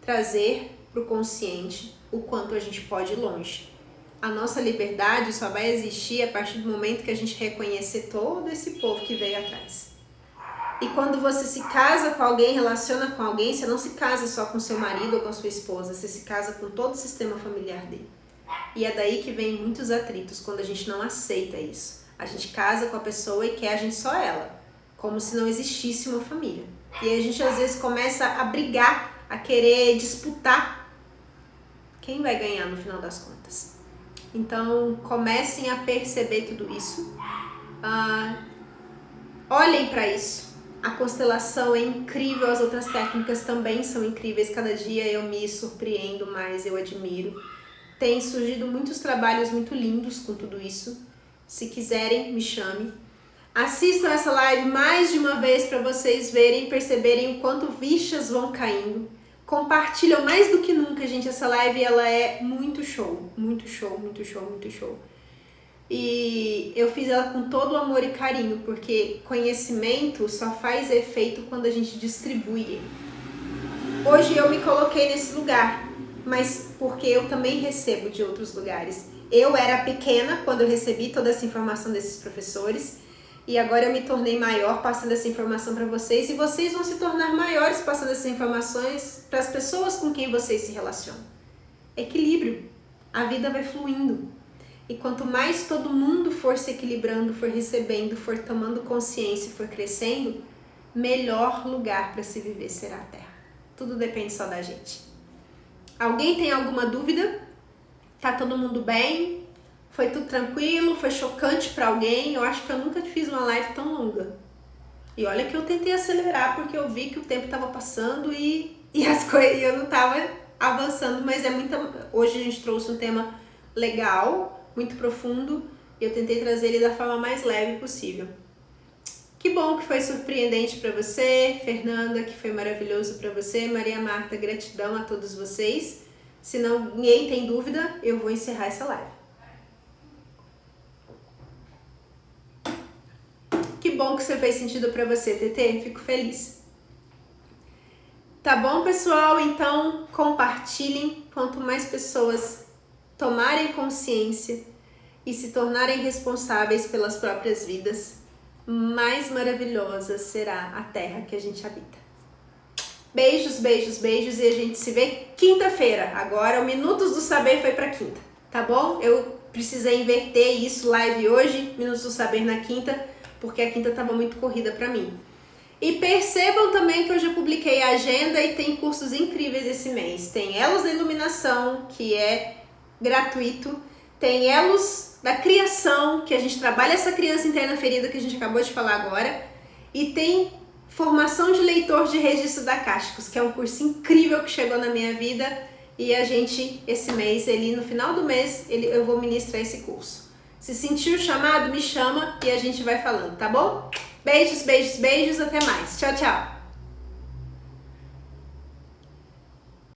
trazer para o consciente o quanto a gente pode ir longe. A nossa liberdade só vai existir a partir do momento que a gente reconhecer todo esse povo que veio atrás. E quando você se casa com alguém, relaciona com alguém, você não se casa só com seu marido ou com a sua esposa, você se casa com todo o sistema familiar dele. E é daí que vem muitos atritos, quando a gente não aceita isso. A gente casa com a pessoa e quer a gente só ela, como se não existisse uma família. E aí a gente às vezes começa a brigar, a querer disputar quem vai ganhar no final das contas. Então comecem a perceber tudo isso. Olhem para isso. A constelação é incrível, as outras técnicas também são incríveis. Cada dia eu me surpreendo mais, eu admiro. Tem surgido muitos trabalhos muito lindos com tudo isso. Se quiserem, me chame. Assistam essa live mais de uma vez para vocês verem e perceberem o quanto fichas vão caindo. Compartilham mais do que nunca, gente. Essa live ela é muito show, muito show, muito show, muito show. E eu fiz ela com todo o amor e carinho, porque conhecimento só faz efeito quando a gente distribui ele. Hoje eu me coloquei nesse lugar, mas porque eu também recebo de outros lugares. Eu era pequena quando eu recebi toda essa informação desses professores, e agora eu me tornei maior passando essa informação para vocês, e vocês vão se tornar maiores passando essas informações para as pessoas com quem vocês se relacionam. Equilíbrio. A vida vai fluindo. E quanto mais todo mundo for se equilibrando, for recebendo, for tomando consciência, for crescendo, melhor lugar para se viver será a Terra. Tudo depende só da gente. Alguém tem alguma dúvida? Tá todo mundo bem? Foi tudo tranquilo? Foi chocante para alguém? Eu acho que eu nunca fiz uma live tão longa. E olha que eu tentei acelerar porque eu vi que o tempo estava passando e as coisas eu não estava avançando, mas hoje a gente trouxe um tema legal, muito profundo, e eu tentei trazer ele da forma mais leve possível. Que bom que foi surpreendente para você, Fernanda, que foi maravilhoso para você, Maria Marta, gratidão a todos vocês. Se ninguém tem dúvida, eu vou encerrar essa live. Que bom que isso fez sentido para você, TT, fico feliz. Tá bom, pessoal? Então, compartilhem. Quanto mais pessoas tomarem consciência e se tornarem responsáveis pelas próprias vidas, mais maravilhosa será a terra que a gente habita. Beijos, beijos, beijos, e a gente se vê quinta-feira. Agora o Minutos do Saber foi para quinta, tá bom? Eu precisei inverter isso, live hoje, Minutos do Saber na quinta, porque a quinta estava muito corrida para mim. E percebam também que eu já publiquei a agenda e tem cursos incríveis esse mês. Tem Elos da Iluminação, que é gratuito. Tem Elos da Criação, que a gente trabalha essa criança interna ferida que a gente acabou de falar agora. E tem Formação de Leitor de Registro Akáshicos, que é um curso incrível que chegou na minha vida. E a gente, esse mês, no final do mês, eu vou ministrar esse curso. Se sentir o chamado, me chama e a gente vai falando, tá bom? Beijos, beijos, beijos. Até mais. Tchau, tchau.